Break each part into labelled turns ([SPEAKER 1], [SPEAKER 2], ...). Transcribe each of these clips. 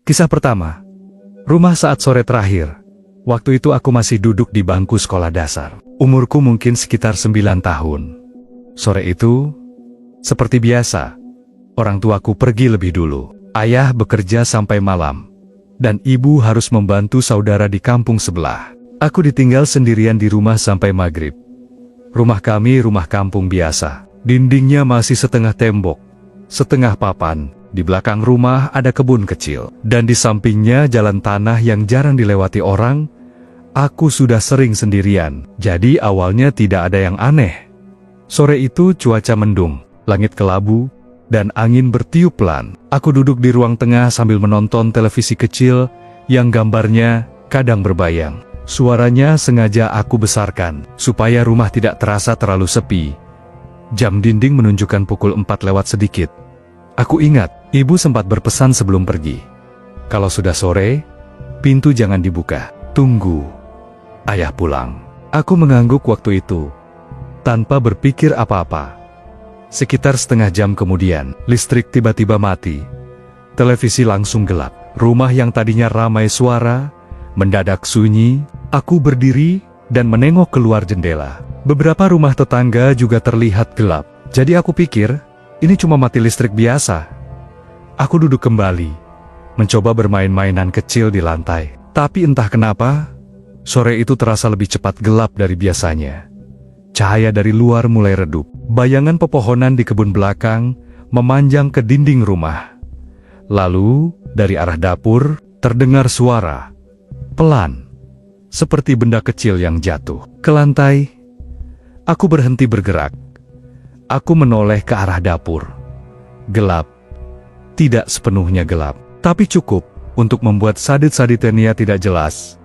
[SPEAKER 1] Kisah pertama. Rumah saat sore terakhir. Waktu itu aku masih duduk di bangku sekolah dasar. Umurku mungkin sekitar 9 tahun. Sore itu, seperti biasa, orang tuaku pergi lebih dulu. Ayah bekerja sampai malam, dan ibu harus membantu saudara di kampung sebelah. Aku ditinggal sendirian di rumah sampai maghrib. Rumah kami rumah kampung biasa. Dindingnya masih setengah tembok, setengah papan. Di belakang rumah ada kebun kecil, dan di sampingnya jalan tanah yang jarang dilewati orang. Aku sudah sering sendirian, jadi awalnya tidak ada yang aneh. Sore itu cuaca mendung, langit kelabu, dan angin bertiup pelan. Aku duduk di ruang tengah sambil menonton televisi kecil yang gambarnya kadang berbayang. Suaranya sengaja aku besarkan, supaya rumah tidak terasa terlalu sepi. Jam dinding menunjukkan pukul 4 lewat sedikit. Aku ingat, ibu sempat berpesan sebelum pergi. Kalau sudah sore, pintu jangan dibuka. Tunggu ayah pulang. Aku mengangguk waktu itu, tanpa berpikir apa-apa. Sekitar setengah jam kemudian, listrik tiba-tiba mati. Televisi langsung gelap. Rumah yang tadinya ramai suara, mendadak sunyi. Aku berdiri dan menengok keluar jendela. Beberapa rumah tetangga juga terlihat gelap. Jadi aku pikir, ini cuma mati listrik biasa. Aku duduk kembali, mencoba bermain-mainan kecil di lantai. Tapi entah kenapa, sore itu terasa lebih cepat gelap dari biasanya. Cahaya dari luar mulai redup. Bayangan pepohonan di kebun belakang memanjang ke dinding rumah. Lalu, dari arah dapur, terdengar suara pelan, seperti benda kecil yang jatuh ke lantai. Aku berhenti bergerak. Aku menoleh ke arah dapur. Gelap. Tidak sepenuhnya gelap, tapi cukup untuk membuat sadit-saditnya tidak jelas.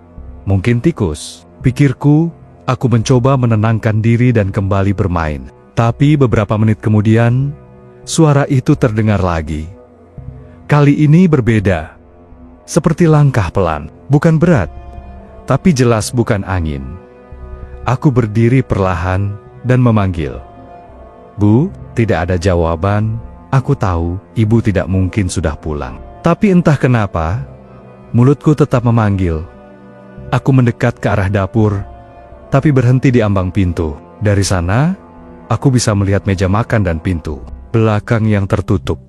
[SPEAKER 1] Mungkin tikus, pikirku. Aku mencoba menenangkan diri dan kembali bermain. Tapi beberapa menit kemudian, suara itu terdengar lagi. Kali ini berbeda. Seperti langkah pelan, bukan berat, tapi jelas bukan angin. Aku berdiri perlahan dan memanggil. Bu, tidak ada jawaban. Aku tahu ibu tidak mungkin sudah pulang. Tapi entah kenapa, mulutku tetap memanggil. Aku mendekat ke arah dapur, tapi berhenti di ambang pintu. Dari sana, aku bisa melihat meja makan dan pintu belakang yang tertutup.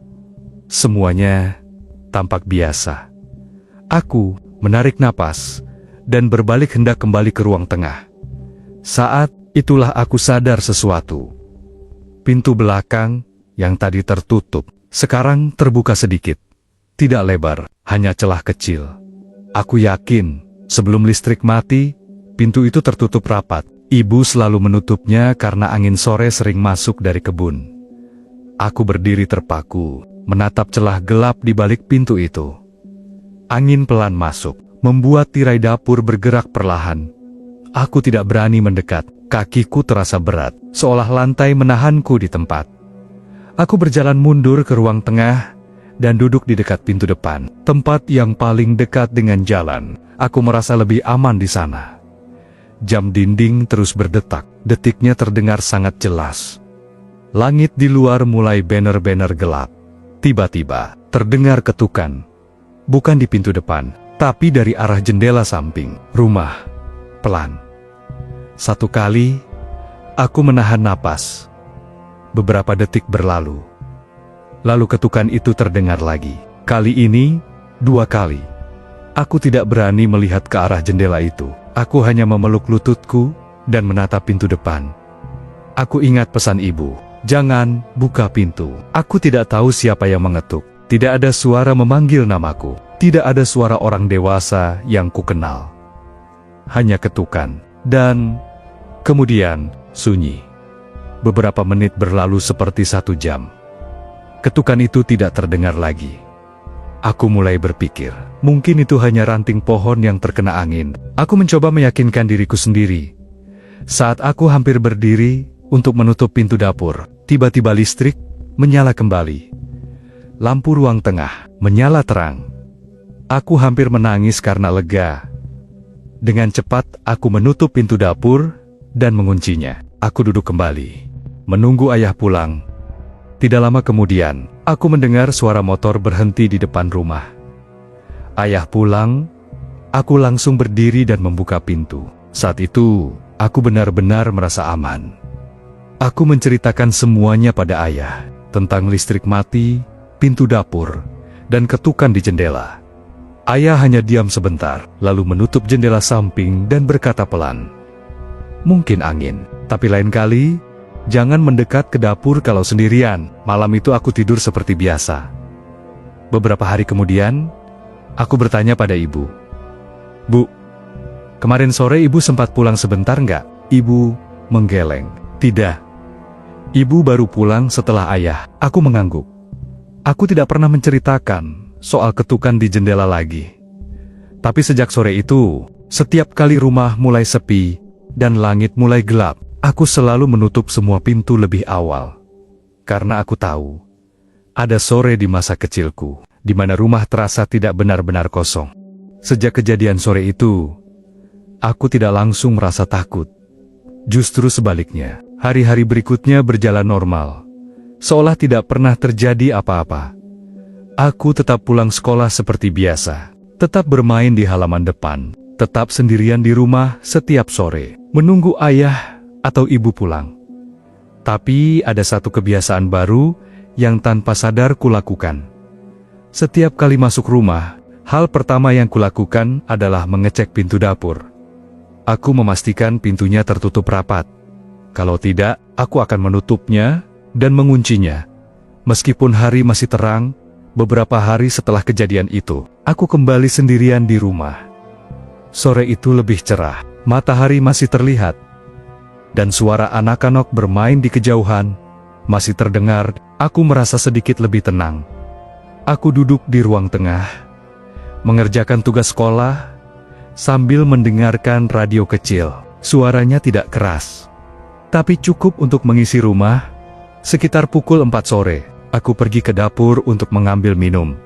[SPEAKER 1] Semuanya tampak biasa. Aku menarik napas dan berbalik hendak kembali ke ruang tengah. Saat itulah aku sadar sesuatu. Pintu belakang yang tadi tertutup, sekarang terbuka sedikit. Tidak lebar, hanya celah kecil. Aku yakin, sebelum listrik mati, pintu itu tertutup rapat. Ibu selalu menutupnya karena angin sore sering masuk dari kebun. Aku berdiri terpaku, menatap celah gelap di balik pintu itu. Angin pelan masuk, membuat tirai dapur bergerak perlahan. Aku tidak berani mendekat. Kakiku terasa berat, seolah lantai menahanku di tempat. Aku berjalan mundur ke ruang tengah dan duduk di dekat pintu depan, tempat yang paling dekat dengan jalan. Aku merasa lebih aman di sana. Jam dinding terus berdetak, detiknya terdengar sangat jelas. Langit di luar mulai benar-benar gelap. Tiba-tiba, terdengar ketukan. Bukan di pintu depan, tapi dari arah jendela samping rumah. Pelan. Satu kali, aku menahan napas. Beberapa detik berlalu. Lalu ketukan itu terdengar lagi. Kali ini, 2 kali. Aku tidak berani melihat ke arah jendela itu. Aku hanya memeluk lututku dan menatap pintu depan. Aku ingat pesan ibu, jangan buka pintu. Aku tidak tahu siapa yang mengetuk. Tidak ada suara memanggil namaku. Tidak ada suara orang dewasa yang kukenal. Hanya ketukan. Dan kemudian sunyi. Beberapa menit berlalu seperti 1 jam. Ketukan itu tidak terdengar lagi. Aku mulai berpikir, mungkin itu hanya ranting pohon yang terkena angin. Aku mencoba meyakinkan diriku sendiri. Saat aku hampir berdiri untuk menutup pintu dapur, tiba-tiba listrik menyala kembali. Lampu ruang tengah menyala terang. Aku hampir menangis karena lega. Dengan cepat, aku menutup pintu dapur dan menguncinya. Aku duduk kembali, menunggu ayah pulang. Tidak lama kemudian, aku mendengar suara motor berhenti di depan rumah. Ayah pulang, aku langsung berdiri dan membuka pintu. Saat itu, aku benar-benar merasa aman. Aku menceritakan semuanya pada ayah, tentang listrik mati, pintu dapur, dan ketukan di jendela. Ayah hanya diam sebentar, lalu menutup jendela samping dan berkata pelan, "Mungkin angin, tapi lain kali, jangan mendekat ke dapur kalau sendirian." Malam itu aku tidur seperti biasa. Beberapa hari kemudian, aku bertanya pada ibu, "Bu, kemarin sore ibu sempat pulang sebentar nggak?" Ibu menggeleng, "Tidak. Ibu baru pulang setelah ayah." Aku mengangguk. Aku tidak pernah menceritakan soal ketukan di jendela lagi. Tapi sejak sore itu, setiap kali rumah mulai sepi dan langit mulai gelap, aku selalu menutup semua pintu lebih awal. Karena aku tahu, ada sore di masa kecilku, di mana rumah terasa tidak benar-benar kosong. Sejak kejadian sore itu, aku tidak langsung merasa takut. Justru sebaliknya, hari-hari berikutnya berjalan normal, seolah tidak pernah terjadi apa-apa. Aku tetap pulang sekolah seperti biasa, tetap bermain di halaman depan, tetap sendirian di rumah setiap sore, menunggu ayah atau ibu pulang. Tapi ada satu kebiasaan baru yang tanpa sadar kulakukan. Setiap kali masuk rumah, hal pertama yang kulakukan adalah mengecek pintu dapur. Aku memastikan pintunya tertutup rapat. Kalau tidak, aku akan menutupnya dan menguncinya. Meskipun hari masih terang, beberapa hari setelah kejadian itu, aku kembali sendirian di rumah. Sore itu lebih cerah, matahari masih terlihat, dan suara anak-anak bermain di kejauhan masih terdengar. Aku merasa sedikit lebih tenang. Aku duduk di ruang tengah, mengerjakan tugas sekolah, sambil mendengarkan radio kecil. Suaranya tidak keras, tapi cukup untuk mengisi rumah. Sekitar pukul 4 sore, aku pergi ke dapur untuk mengambil minum.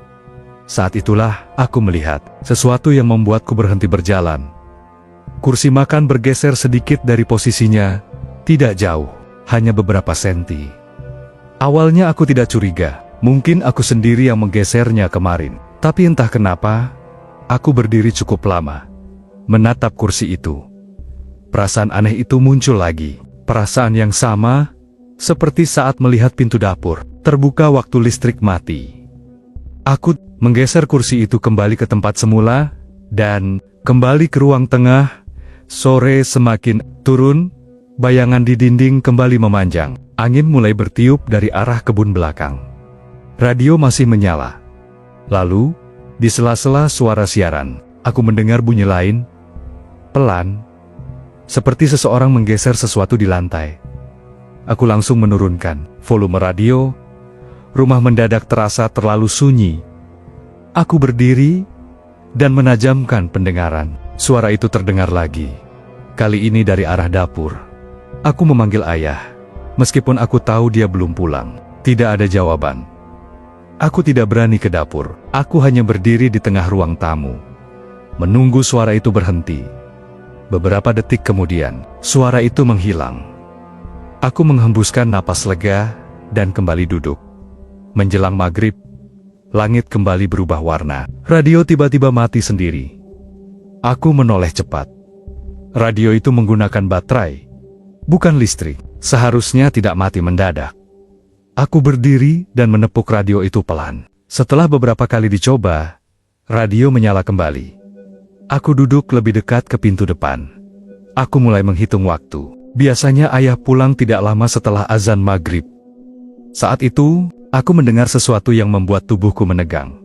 [SPEAKER 1] Saat itulah aku melihat sesuatu yang membuatku berhenti berjalan. Kursi makan bergeser sedikit dari posisinya, tidak jauh, hanya beberapa senti. Awalnya aku tidak curiga, mungkin aku sendiri yang menggesernya kemarin. Tapi entah kenapa, aku berdiri cukup lama, menatap kursi itu. Perasaan aneh itu muncul lagi, perasaan yang sama seperti saat melihat pintu dapur terbuka waktu listrik mati. Aku menggeser kursi itu kembali ke tempat semula, dan kembali ke ruang tengah. Sore semakin turun, bayangan di dinding kembali memanjang. Angin mulai bertiup dari arah kebun belakang. Radio masih menyala. Lalu, di sela-sela suara siaran, aku mendengar bunyi lain, pelan, seperti seseorang menggeser sesuatu di lantai. Aku langsung menurunkan volume radio. Rumah mendadak terasa terlalu sunyi. Aku berdiri dan menajamkan pendengaran. Suara itu terdengar lagi. Kali ini dari arah dapur. Aku memanggil ayah, meskipun aku tahu dia belum pulang. Tidak ada jawaban. Aku tidak berani ke dapur. Aku hanya berdiri di tengah ruang tamu, menunggu suara itu berhenti. Beberapa detik kemudian, suara itu menghilang. Aku menghembuskan napas lega dan kembali duduk. Menjelang maghrib, langit kembali berubah warna. Radio tiba-tiba mati sendiri. Aku menoleh cepat. Radio itu menggunakan baterai, bukan listrik. Seharusnya tidak mati mendadak. Aku berdiri dan menepuk radio itu pelan. Setelah beberapa kali dicoba, radio menyala kembali. Aku duduk lebih dekat ke pintu depan. Aku mulai menghitung waktu. Biasanya ayah pulang tidak lama setelah azan maghrib. Saat itu, aku mendengar sesuatu yang membuat tubuhku menegang.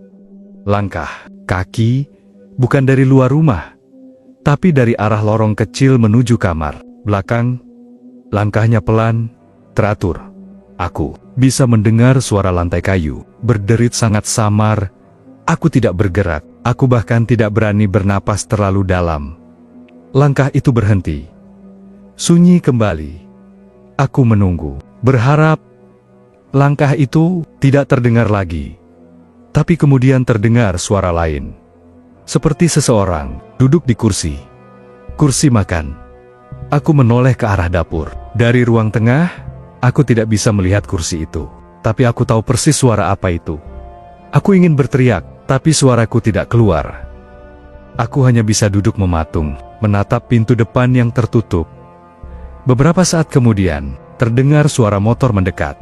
[SPEAKER 1] Langkah kaki, bukan dari luar rumah, tapi dari arah lorong kecil menuju kamar belakang. Langkahnya pelan, teratur. Aku bisa mendengar suara lantai kayu berderit sangat samar. Aku tidak bergerak, aku bahkan tidak berani bernapas terlalu dalam. Langkah itu berhenti. Sunyi kembali. Aku menunggu, berharap. Langkah itu tidak terdengar lagi. Tapi kemudian terdengar suara lain. Seperti seseorang duduk di kursi. Kursi makan. Aku menoleh ke arah dapur. Dari ruang tengah, aku tidak bisa melihat kursi itu. Tapi aku tahu persis suara apa itu. Aku ingin berteriak, Tapi suaraku tidak keluar. Aku hanya bisa duduk mematung, menatap pintu depan yang tertutup. Beberapa saat kemudian, terdengar suara motor mendekat.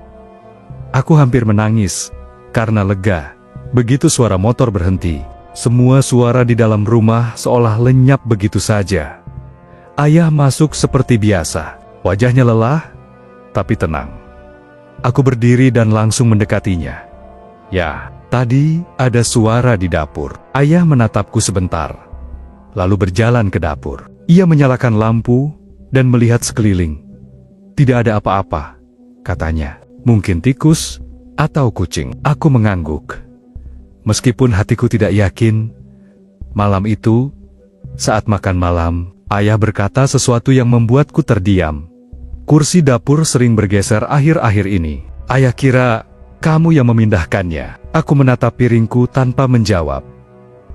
[SPEAKER 1] Aku hampir menangis, karena lega. Begitu suara motor berhenti, semua suara di dalam rumah seolah lenyap begitu saja. Ayah masuk seperti biasa, wajahnya lelah, tapi tenang. Aku berdiri dan langsung mendekatinya. Ya, tadi ada suara di dapur. Ayah menatapku sebentar, lalu berjalan ke dapur. Ia menyalakan lampu dan melihat sekeliling. Tidak ada apa-apa, katanya. Mungkin tikus atau kucing. Aku mengangguk. Meskipun hatiku tidak yakin, malam itu, saat makan malam, ayah berkata sesuatu yang membuatku terdiam. Kursi dapur sering bergeser akhir-akhir ini. Ayah kira kamu yang memindahkannya. Aku menatap piringku tanpa menjawab.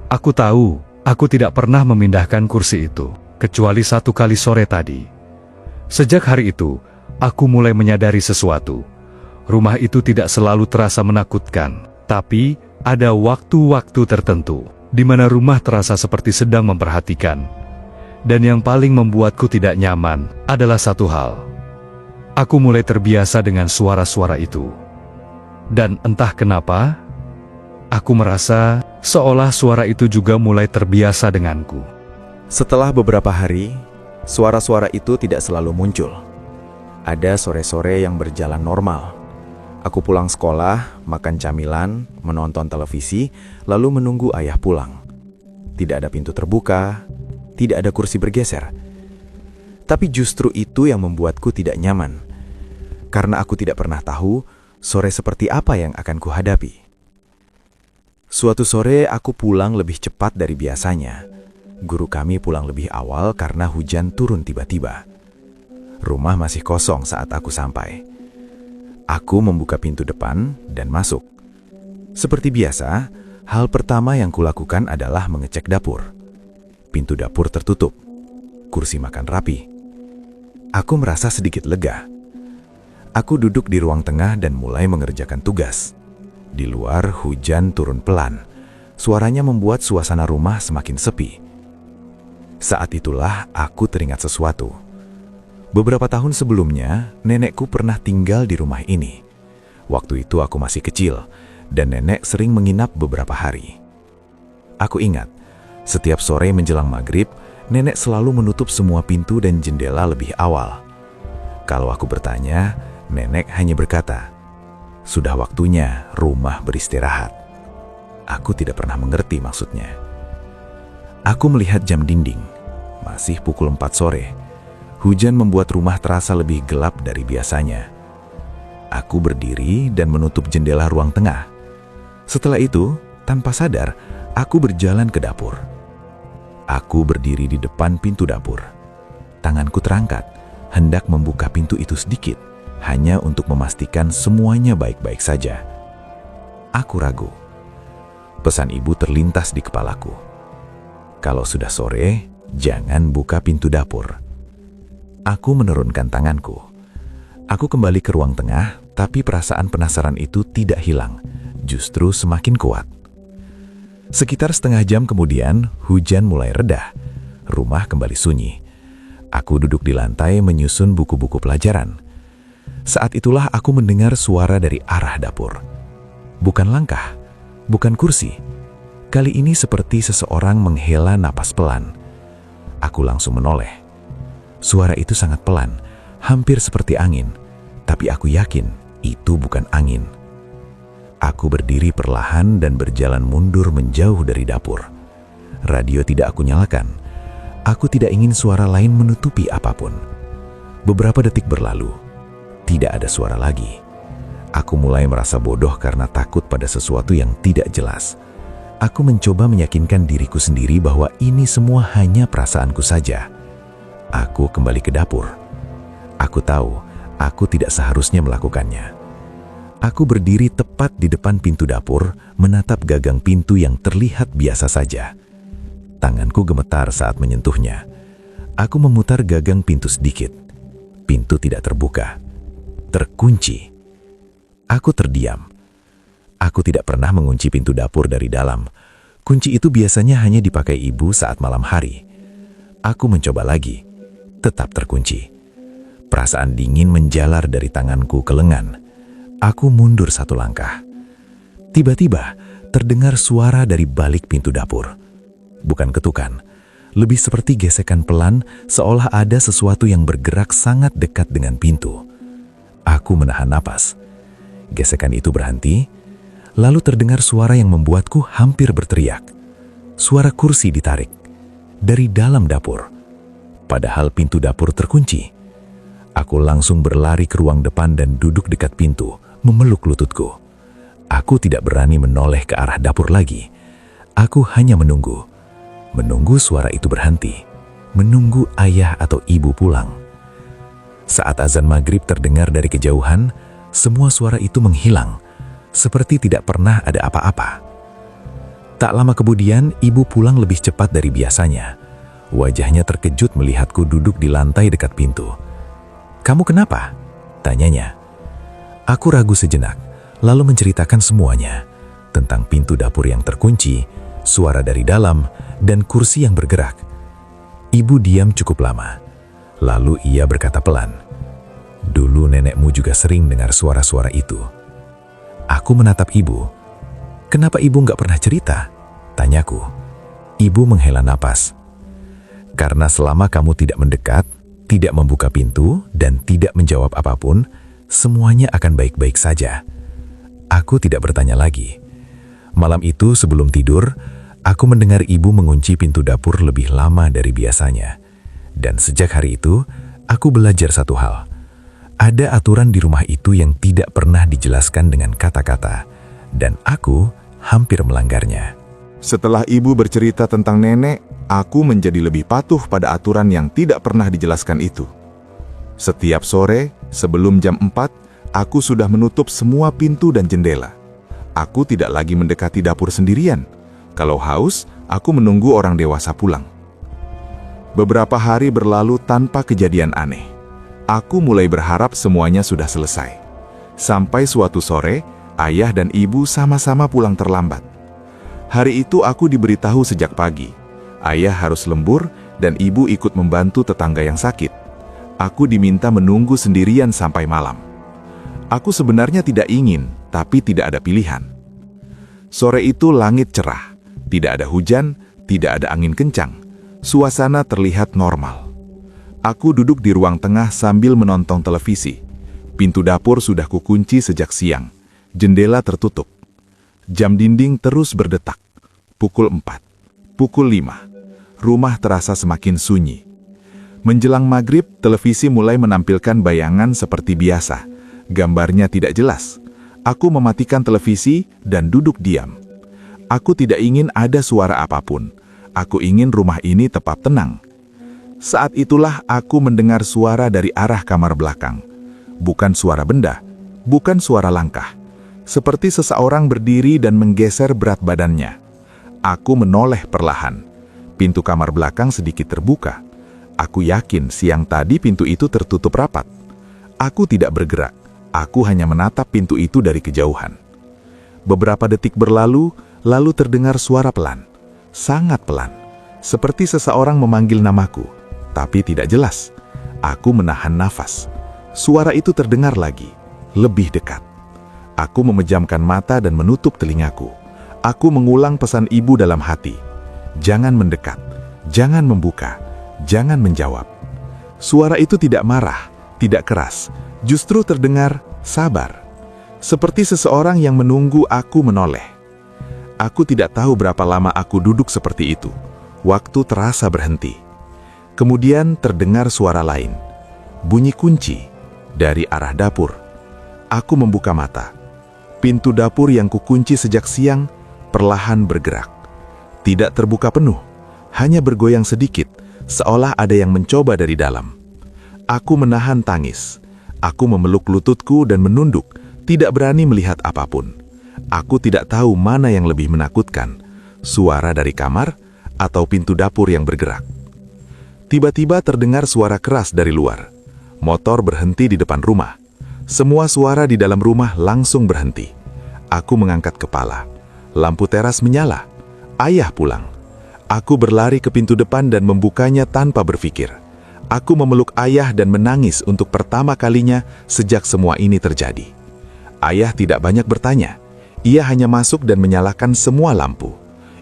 [SPEAKER 1] Aku tahu, aku tidak pernah memindahkan kursi itu, kecuali satu kali sore tadi. Sejak hari itu, aku mulai menyadari sesuatu. Rumah itu tidak selalu terasa menakutkan, tapi ada waktu-waktu tertentu di mana rumah terasa seperti sedang memperhatikan. Dan yang paling membuatku tidak nyaman adalah satu hal. Aku mulai terbiasa dengan suara-suara itu. Dan entah kenapa, aku merasa seolah suara itu juga mulai terbiasa denganku.
[SPEAKER 2] Setelah beberapa hari, suara-suara itu tidak selalu muncul. Ada sore-sore yang berjalan normal. Aku pulang sekolah, makan camilan, menonton televisi, lalu menunggu ayah pulang. Tidak ada pintu terbuka, tidak ada kursi bergeser. Tapi justru itu yang membuatku tidak nyaman. Karena aku tidak pernah tahu sore seperti apa yang akan kuhadapi. Suatu sore aku pulang lebih cepat dari biasanya. Guru kami pulang lebih awal karena hujan turun tiba-tiba. Rumah masih kosong saat aku sampai. Aku membuka pintu depan dan masuk. Seperti biasa, hal pertama yang kulakukan adalah mengecek dapur. Pintu dapur tertutup, kursi makan rapi. Aku merasa sedikit lega. Aku duduk di ruang tengah dan mulai mengerjakan tugas. Di luar hujan turun pelan. Suaranya membuat suasana rumah semakin sepi. Saat itulah aku teringat sesuatu. Beberapa tahun sebelumnya, nenekku pernah tinggal di rumah ini. Waktu itu aku masih kecil, dan nenek sering menginap beberapa hari. Aku ingat, setiap sore menjelang maghrib, nenek selalu menutup semua pintu dan jendela lebih awal. Kalau aku bertanya, nenek hanya berkata, "Sudah waktunya rumah beristirahat." Aku tidak pernah mengerti maksudnya. Aku melihat jam dinding, masih pukul 4 sore. Hujan membuat rumah terasa lebih gelap dari biasanya. Aku berdiri dan menutup jendela ruang tengah. Setelah itu, tanpa sadar, aku berjalan ke dapur. Aku berdiri di depan pintu dapur. Tanganku terangkat, hendak membuka pintu itu sedikit, hanya untuk memastikan semuanya baik-baik saja. Aku ragu. Pesan ibu terlintas di kepalaku. Kalau sudah sore, jangan buka pintu dapur. Aku menurunkan tanganku. Aku kembali ke ruang tengah, tapi perasaan penasaran itu tidak hilang, justru semakin kuat. Sekitar setengah jam kemudian, hujan mulai reda. Rumah kembali sunyi. Aku duduk di lantai menyusun buku-buku pelajaran. Saat itulah aku mendengar suara dari arah dapur. Bukan langkah, bukan kursi. Kali ini seperti seseorang menghela napas pelan. Aku langsung menoleh. Suara itu sangat pelan, hampir seperti angin, tapi aku yakin itu bukan angin. Aku berdiri perlahan dan berjalan mundur menjauh dari dapur. Radio tidak aku nyalakan. Aku tidak ingin suara lain menutupi apapun. Beberapa detik berlalu, tidak ada suara lagi. Aku mulai merasa bodoh karena takut pada sesuatu yang tidak jelas. Aku mencoba meyakinkan diriku sendiri bahwa ini semua hanya perasaanku saja. Aku kembali ke dapur. Aku tahu, aku tidak seharusnya melakukannya. Aku berdiri tepat di depan pintu dapur, menatap gagang pintu yang terlihat biasa saja. Tanganku gemetar saat menyentuhnya. Aku memutar gagang pintu sedikit. Pintu tidak terbuka. Terkunci. Aku terdiam. Aku tidak pernah mengunci pintu dapur dari dalam. Kunci itu biasanya hanya dipakai ibu saat malam hari. Aku mencoba lagi, tetap terkunci. Perasaan dingin menjalar dari tanganku ke lengan. Aku mundur satu langkah. Tiba-tiba terdengar suara dari balik pintu dapur. Bukan ketukan, lebih seperti gesekan pelan, seolah ada sesuatu yang bergerak sangat dekat dengan pintu. Aku menahan napas. Gesekan itu berhenti, lalu terdengar suara yang membuatku hampir berteriak. Suara kursi ditarik dari dalam dapur. Padahal pintu dapur terkunci. Aku langsung berlari ke ruang depan dan duduk dekat pintu, memeluk lututku. Aku tidak berani menoleh ke arah dapur lagi. Aku hanya menunggu. Menunggu suara itu berhenti. Menunggu ayah atau ibu pulang. Saat azan maghrib terdengar dari kejauhan, semua suara itu menghilang, seperti tidak pernah ada apa-apa. Tak lama kemudian, ibu pulang lebih cepat dari biasanya. Wajahnya terkejut melihatku duduk di lantai dekat pintu. "Kamu kenapa?" tanyanya. Aku ragu sejenak, lalu menceritakan semuanya. Tentang pintu dapur yang terkunci, suara dari dalam, dan kursi yang bergerak. Ibu diam cukup lama. Lalu ia berkata pelan, "Dulu nenekmu juga sering dengar suara-suara itu." Aku menatap ibu. "Kenapa ibu nggak pernah cerita?" tanyaku. Ibu menghela napas. "Karena selama kamu tidak mendekat, tidak membuka pintu, dan tidak menjawab apapun, semuanya akan baik-baik saja." Aku tidak bertanya lagi. Malam itu sebelum tidur, aku mendengar ibu mengunci pintu dapur lebih lama dari biasanya. Dan sejak hari itu, aku belajar satu hal. Ada aturan di rumah itu yang tidak pernah dijelaskan dengan kata-kata, dan aku hampir melanggarnya.
[SPEAKER 3] Setelah ibu bercerita tentang nenek, aku menjadi lebih patuh pada aturan yang tidak pernah dijelaskan itu. Setiap sore, sebelum jam 4, aku sudah menutup semua pintu dan jendela. Aku tidak lagi mendekati dapur sendirian. Kalau haus, aku menunggu orang dewasa pulang. Beberapa hari berlalu tanpa kejadian aneh. Aku mulai berharap semuanya sudah selesai. Sampai suatu sore, ayah dan ibu sama-sama pulang terlambat. Hari itu aku diberitahu sejak pagi. Ayah harus lembur dan ibu ikut membantu tetangga yang sakit. Aku diminta menunggu sendirian sampai malam. Aku sebenarnya tidak ingin, tapi tidak ada pilihan. Sore itu langit cerah, tidak ada hujan, tidak ada angin kencang. Suasana terlihat normal. Aku duduk di ruang tengah sambil menonton televisi. Pintu dapur sudah kukunci sejak siang. Jendela tertutup. Jam dinding terus berdetak. Pukul 4, pukul 5. Rumah terasa semakin sunyi. Menjelang maghrib, televisi mulai menampilkan bayangan seperti biasa. Gambarnya tidak jelas. Aku mematikan televisi dan duduk diam. Aku tidak ingin ada suara apapun. Aku ingin rumah ini tetap tenang. Saat itulah aku mendengar suara dari arah kamar belakang. Bukan suara benda, bukan suara langkah. Seperti seseorang berdiri dan menggeser berat badannya. Aku menoleh perlahan. Pintu kamar belakang sedikit terbuka. Aku yakin siang tadi pintu itu tertutup rapat. Aku tidak bergerak. Aku hanya menatap pintu itu dari kejauhan. Beberapa detik berlalu, lalu terdengar suara pelan. Sangat pelan. Seperti seseorang memanggil namaku, tapi tidak jelas. Aku menahan nafas. Suara itu terdengar lagi, lebih dekat. Aku memejamkan mata dan menutup telingaku. Aku mengulang pesan ibu dalam hati. Jangan mendekat, jangan membuka, jangan menjawab. Suara itu tidak marah, tidak keras. Justru terdengar sabar. Seperti seseorang yang menunggu aku menoleh. Aku tidak tahu berapa lama aku duduk seperti itu. Waktu terasa berhenti. Kemudian terdengar suara lain. Bunyi kunci dari arah dapur. Aku membuka mata. Pintu dapur yang kukunci sejak siang perlahan bergerak. Tidak terbuka penuh, hanya bergoyang sedikit, seolah ada yang mencoba dari dalam. Aku menahan tangis. Aku memeluk lututku dan menunduk, tidak berani melihat apapun. Aku tidak tahu mana yang lebih menakutkan, suara dari kamar atau pintu dapur yang bergerak. Tiba-tiba terdengar suara keras dari luar. Motor berhenti di depan rumah. Semua suara di dalam rumah langsung berhenti. Aku mengangkat kepala. Lampu teras menyala. Ayah pulang. Aku berlari ke pintu depan dan membukanya tanpa berpikir. Aku memeluk ayah dan menangis untuk pertama kalinya sejak semua ini terjadi. Ayah tidak banyak bertanya. Ia hanya masuk dan menyalakan semua lampu.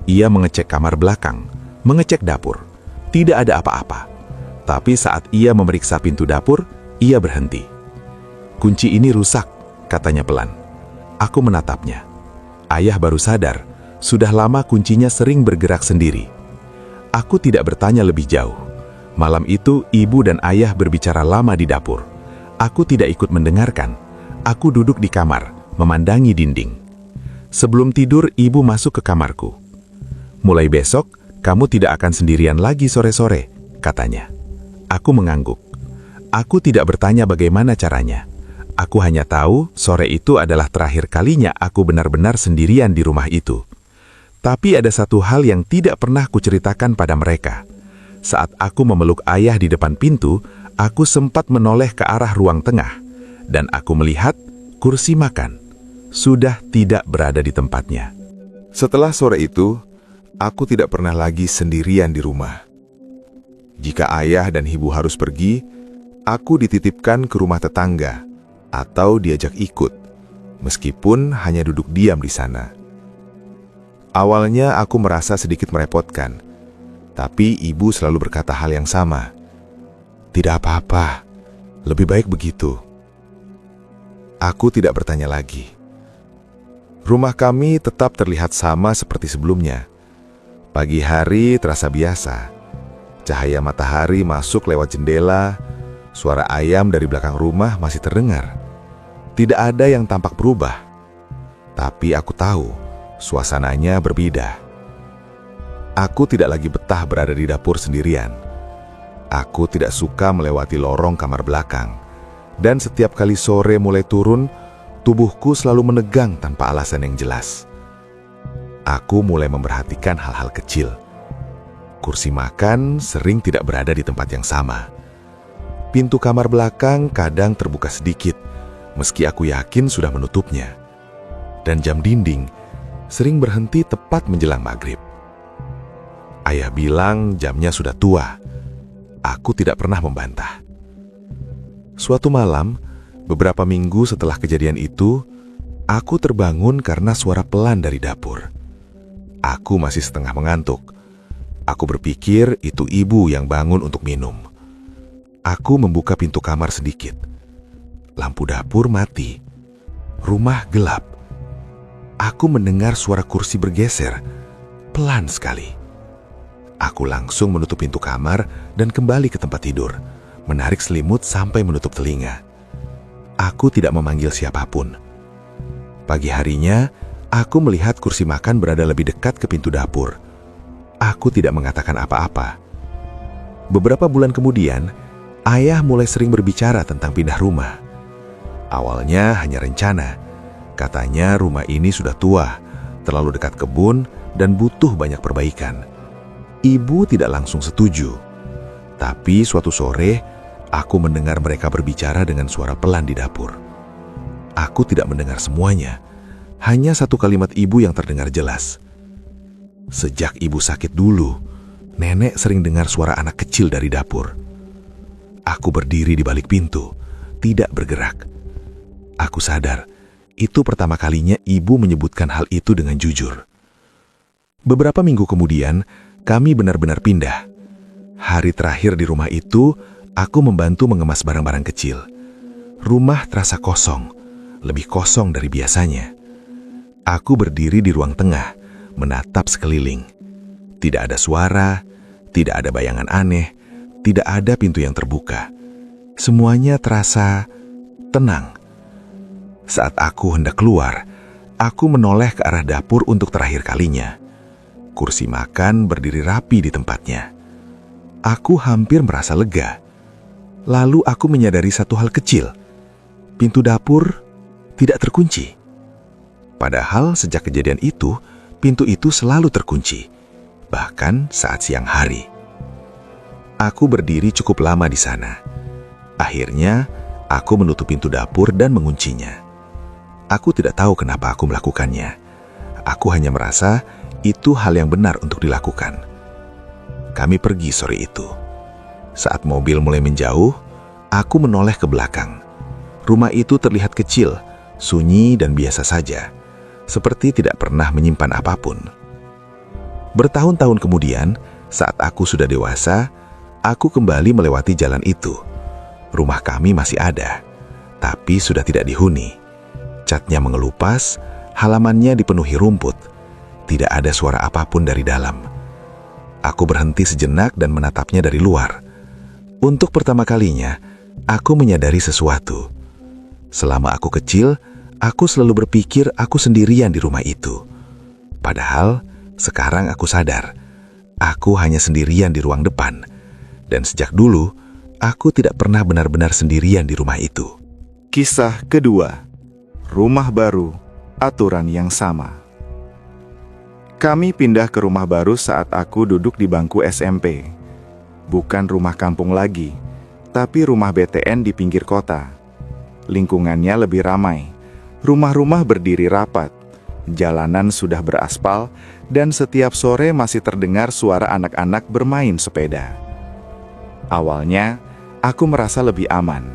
[SPEAKER 3] Ia mengecek kamar belakang, mengecek dapur. Tidak ada apa-apa. Tapi saat ia memeriksa pintu dapur, ia berhenti. "Kunci ini rusak," katanya pelan. Aku menatapnya. Ayah baru sadar, sudah lama kuncinya sering bergerak sendiri. Aku tidak bertanya lebih jauh. Malam itu, ibu dan ayah berbicara lama di dapur. Aku tidak ikut mendengarkan. Aku duduk di kamar, memandangi dinding. Sebelum tidur, ibu masuk ke kamarku. "Mulai besok, kamu tidak akan sendirian lagi sore-sore," katanya. Aku mengangguk. Aku tidak bertanya bagaimana caranya. Aku hanya tahu sore itu adalah terakhir kalinya aku benar-benar sendirian di rumah itu. Tapi ada satu hal yang tidak pernah kuceritakan pada mereka. Saat aku memeluk ayah di depan pintu, aku sempat menoleh ke arah ruang tengah, dan aku melihat kursi makan sudah tidak berada di tempatnya. Setelah sore itu, aku tidak pernah lagi sendirian di rumah. Jika ayah dan ibu harus pergi, aku dititipkan ke rumah tetangga atau diajak ikut, meskipun hanya duduk diam di sana. Awalnya aku merasa sedikit merepotkan, tapi ibu selalu berkata hal yang sama. "Tidak apa-apa, lebih baik begitu." Aku tidak bertanya lagi. Rumah kami tetap terlihat sama seperti sebelumnya. Pagi hari terasa biasa. Cahaya matahari masuk lewat jendela, suara ayam dari belakang rumah masih terdengar. Tidak ada yang tampak berubah. Tapi aku tahu, suasananya berbeda. Aku tidak lagi betah berada di dapur sendirian. Aku tidak suka melewati lorong kamar belakang. Dan setiap kali sore mulai turun, tubuhku selalu menegang tanpa alasan yang jelas. Aku mulai memperhatikan hal-hal kecil. Kursi makan sering tidak berada di tempat yang sama. Pintu kamar belakang kadang terbuka sedikit, meski aku yakin sudah menutupnya. Dan jam dinding sering berhenti tepat menjelang maghrib. Ayah bilang jamnya sudah tua. Aku tidak pernah membantah. Suatu malam, beberapa minggu setelah kejadian itu, aku terbangun karena suara pelan dari dapur. Aku masih setengah mengantuk. Aku berpikir itu ibu yang bangun untuk minum. Aku membuka pintu kamar sedikit. Lampu dapur mati. Rumah gelap. Aku mendengar suara kursi bergeser, pelan sekali. Aku langsung menutup pintu kamar dan kembali ke tempat tidur, menarik selimut sampai menutup telinga. Aku tidak memanggil siapapun. Pagi harinya, aku melihat kursi makan berada lebih dekat ke pintu dapur. Aku tidak mengatakan apa-apa. Beberapa bulan kemudian, ayah mulai sering berbicara tentang pindah rumah. Awalnya hanya rencana. Katanya rumah ini sudah tua, terlalu dekat kebun, dan butuh banyak perbaikan. Ibu tidak langsung setuju. Tapi suatu sore, aku mendengar mereka berbicara dengan suara pelan di dapur. Aku tidak mendengar semuanya. Hanya satu kalimat ibu yang terdengar jelas. Sejak ibu sakit dulu, nenek sering dengar suara anak kecil dari dapur. Aku berdiri di balik pintu, tidak bergerak. Aku sadar, itu pertama kalinya ibu menyebutkan hal itu dengan jujur. Beberapa minggu kemudian, kami benar-benar pindah. Hari terakhir di rumah itu, aku membantu mengemas barang-barang kecil. Rumah terasa kosong, lebih kosong dari biasanya. Aku berdiri di ruang tengah, menatap sekeliling. Tidak ada suara, tidak ada bayangan aneh, tidak ada pintu yang terbuka. Semuanya terasa tenang. Saat aku hendak keluar, aku menoleh ke arah dapur untuk terakhir kalinya. Kursi makan berdiri rapi di tempatnya. Aku hampir merasa lega. Lalu aku menyadari satu hal kecil. Pintu dapur tidak terkunci. Padahal sejak kejadian itu, pintu itu selalu terkunci. Bahkan saat siang hari. Aku berdiri cukup lama di sana. Akhirnya, aku menutup pintu dapur dan menguncinya. Aku tidak tahu kenapa aku melakukannya. Aku hanya merasa itu hal yang benar untuk dilakukan. Kami pergi sore itu. Saat mobil mulai menjauh, aku menoleh ke belakang. Rumah itu terlihat kecil, sunyi dan biasa saja, seperti tidak pernah menyimpan apapun. Bertahun-tahun kemudian, saat aku sudah dewasa, aku kembali melewati jalan itu. Rumah kami masih ada, tapi sudah tidak dihuni. Catnya mengelupas, halamannya dipenuhi rumput. Tidak ada suara apapun dari dalam. Aku berhenti sejenak dan menatapnya dari luar. Untuk pertama kalinya, aku menyadari sesuatu. Selama aku kecil, aku selalu berpikir aku sendirian di rumah itu. Padahal, sekarang aku sadar, aku hanya sendirian di ruang depan. Dan sejak dulu, aku tidak pernah benar-benar sendirian di rumah itu.
[SPEAKER 4] Kisah kedua, rumah baru, aturan yang sama. Kami pindah ke rumah baru saat aku duduk di bangku SMP. Bukan rumah kampung lagi, tapi rumah BTN di pinggir kota. Lingkungannya lebih ramai. Rumah-rumah berdiri rapat. Jalanan sudah beraspal, dan setiap sore masih terdengar suara anak-anak bermain sepeda. Awalnya, aku merasa lebih aman.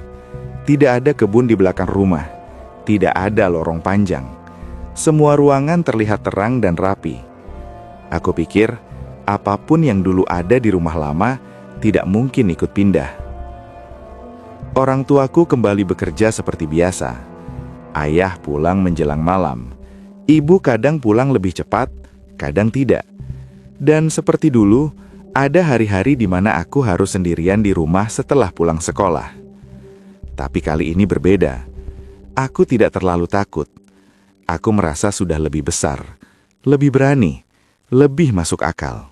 [SPEAKER 4] Tidak ada kebun di belakang rumah. Tidak ada lorong panjang. Semua ruangan terlihat terang dan rapi. Aku pikir, apapun yang dulu ada di rumah lama tidak mungkin ikut pindah. Orang tuaku kembali bekerja seperti biasa. Ayah pulang menjelang malam. Ibu kadang pulang lebih cepat, kadang tidak. Dan seperti dulu, ada hari-hari di mana aku harus sendirian di rumah setelah pulang sekolah. Tapi kali ini berbeda. Aku tidak terlalu takut. Aku merasa sudah lebih besar, lebih berani, lebih masuk akal.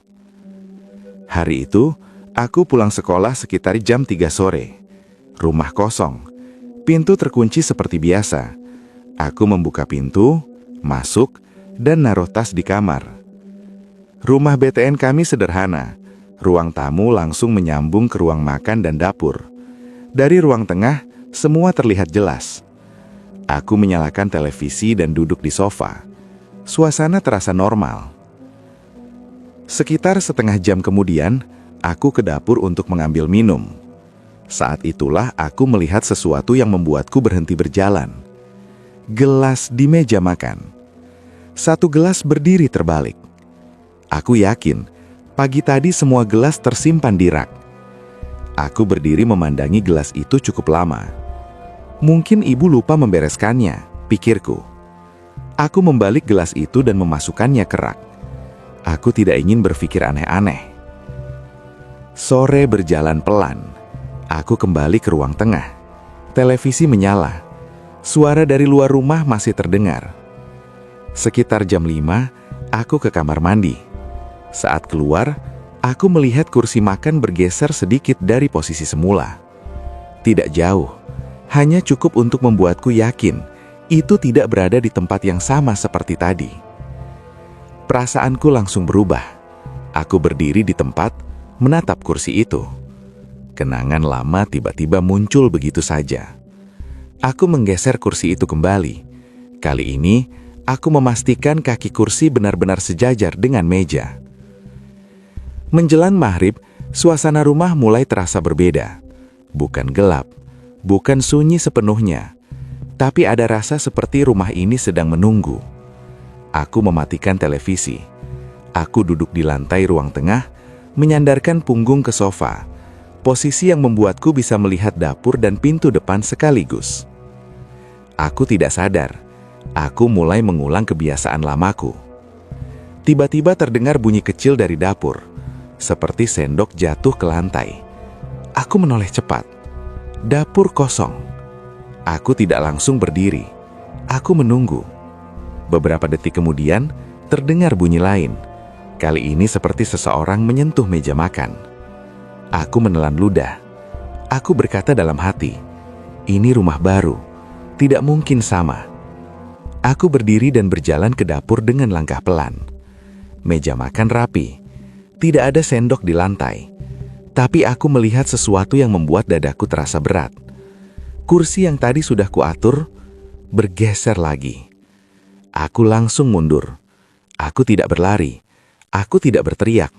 [SPEAKER 4] Hari itu, aku pulang sekolah sekitar jam 3 sore. Rumah kosong. Pintu terkunci seperti biasa. Aku membuka pintu, masuk, dan naruh tas di kamar. Rumah BTN kami sederhana. Ruang tamu langsung menyambung ke ruang makan dan dapur. Dari ruang tengah, semua terlihat jelas. Aku menyalakan televisi dan duduk di sofa. Suasana terasa normal. Sekitar setengah jam kemudian, aku ke dapur untuk mengambil minum. Saat itulah aku melihat sesuatu yang membuatku berhenti berjalan. Gelas di meja makan. Satu gelas berdiri terbalik. Aku yakin, pagi tadi semua gelas tersimpan di rak. Aku berdiri memandangi gelas itu cukup lama. Mungkin ibu lupa membereskannya, pikirku. Aku membalik gelas itu dan memasukkannya ke rak. Aku tidak ingin berpikir aneh-aneh. Sore berjalan pelan. Aku kembali ke ruang tengah. Televisi menyala. Suara dari luar rumah masih terdengar. Sekitar jam 5, aku ke kamar mandi. Saat keluar, aku melihat kursi makan bergeser sedikit dari posisi semula. Tidak jauh, hanya cukup untuk membuatku yakin itu tidak berada di tempat yang sama seperti tadi. Perasaanku langsung berubah. Aku berdiri di tempat, menatap kursi itu. Kenangan lama tiba-tiba muncul begitu saja. Aku menggeser kursi itu kembali. Kali ini, aku memastikan kaki kursi benar-benar sejajar dengan meja. Menjelang maghrib, suasana rumah mulai terasa berbeda. Bukan gelap, bukan sunyi sepenuhnya, tapi ada rasa seperti rumah ini sedang menunggu. Aku mematikan televisi. Aku duduk di lantai ruang tengah, menyandarkan punggung ke sofa, posisi yang membuatku bisa melihat dapur dan pintu depan sekaligus. Aku tidak sadar, aku mulai mengulang kebiasaan lamaku. Tiba-tiba terdengar bunyi kecil dari dapur, seperti sendok jatuh ke lantai. Aku menoleh cepat. Dapur kosong. Aku tidak langsung berdiri. Aku menunggu. Beberapa detik kemudian, terdengar bunyi lain. Kali ini seperti seseorang menyentuh meja makan. Aku menelan ludah. Aku berkata dalam hati, ini rumah baru. Tidak mungkin sama. Aku berdiri dan berjalan ke dapur dengan langkah pelan. Meja makan rapi. Tidak ada sendok di lantai. Tapi aku melihat sesuatu yang membuat dadaku terasa berat. Kursi yang tadi sudah kuatur, bergeser lagi. Aku langsung mundur. Aku tidak berlari. Aku tidak berteriak.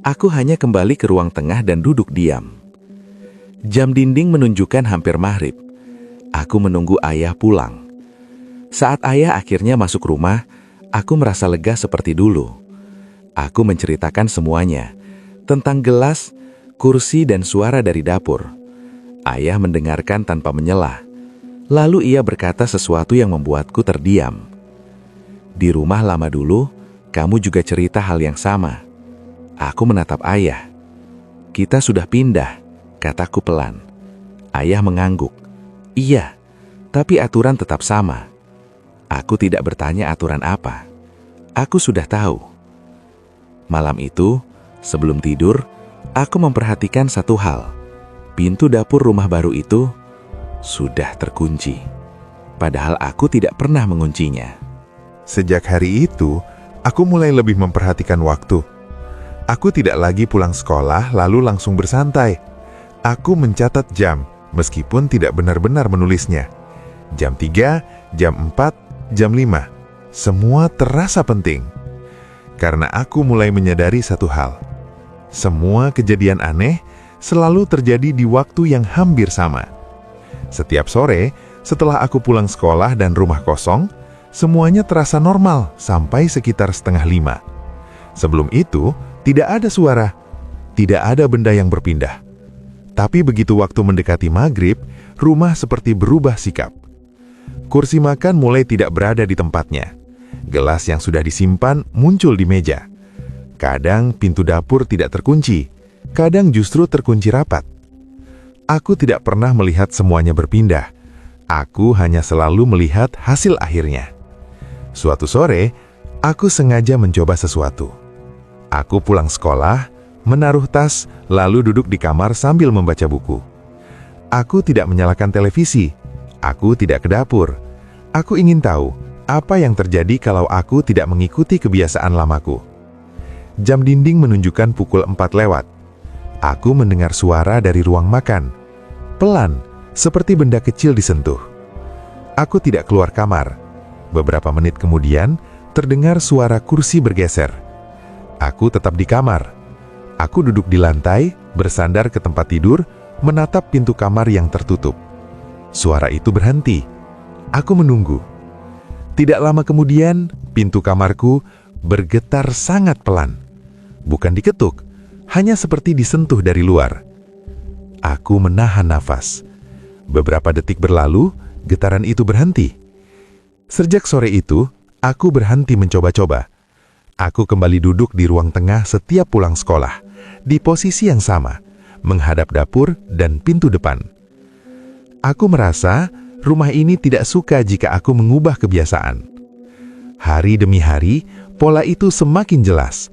[SPEAKER 4] Aku hanya kembali ke ruang tengah dan duduk diam. Jam dinding menunjukkan hampir maghrib. Aku menunggu ayah pulang. Saat ayah akhirnya masuk rumah, aku merasa lega seperti dulu. Aku menceritakan semuanya, tentang gelas, kursi, dan suara dari dapur. Ayah mendengarkan tanpa menyela. Lalu ia berkata sesuatu yang membuatku terdiam. Di rumah lama dulu, kamu juga cerita hal yang sama. Aku menatap ayah. Kita sudah pindah, kataku pelan. Ayah mengangguk. Iya, tapi aturan tetap sama. Aku tidak bertanya aturan apa. Aku sudah tahu. Malam itu, sebelum tidur, aku memperhatikan satu hal. Pintu dapur rumah baru itu sudah terkunci. Padahal aku tidak pernah menguncinya.
[SPEAKER 3] Sejak hari itu, aku mulai lebih memperhatikan waktu. Aku tidak lagi pulang sekolah lalu langsung bersantai. Aku mencatat jam, meskipun tidak benar-benar menulisnya. Jam 3, jam 4, jam 5. Semua terasa penting. Karena aku mulai menyadari satu hal. Semua kejadian aneh selalu terjadi di waktu yang hampir sama. Setiap sore, setelah aku pulang sekolah dan rumah kosong, semuanya terasa normal sampai sekitar 4:30. Sebelum itu, tidak ada suara, tidak ada benda yang berpindah. Tapi begitu waktu mendekati maghrib, rumah seperti berubah sikap. Kursi makan mulai tidak berada di tempatnya. Gelas yang sudah disimpan muncul di meja. Kadang pintu dapur tidak terkunci, kadang justru terkunci rapat. Aku tidak pernah melihat semuanya berpindah. Aku hanya selalu melihat hasil akhirnya. Suatu sore, aku sengaja mencoba sesuatu. Aku pulang sekolah, menaruh tas, lalu duduk di kamar sambil membaca buku. Aku tidak menyalakan televisi. Aku tidak ke dapur. Aku ingin tahu apa yang terjadi kalau aku tidak mengikuti kebiasaan lamaku. Jam dinding menunjukkan pukul 4 lewat. Aku mendengar suara dari ruang makan. Pelan, seperti benda kecil disentuh. Aku tidak keluar kamar. Beberapa menit kemudian, terdengar suara kursi bergeser. Aku tetap di kamar. Aku duduk di lantai, bersandar ke tempat tidur, menatap pintu kamar yang tertutup. Suara itu berhenti. Aku menunggu. Tidak lama kemudian, pintu kamarku bergetar sangat pelan. Bukan diketuk, hanya seperti disentuh dari luar. Aku menahan nafas. Beberapa detik berlalu, getaran itu berhenti. Sejak sore itu, aku berhenti mencoba-coba. Aku kembali duduk di ruang tengah setiap pulang sekolah, di posisi yang sama, menghadap dapur dan pintu depan. Aku merasa rumah ini tidak suka jika aku mengubah kebiasaan. Hari demi hari, pola itu semakin jelas.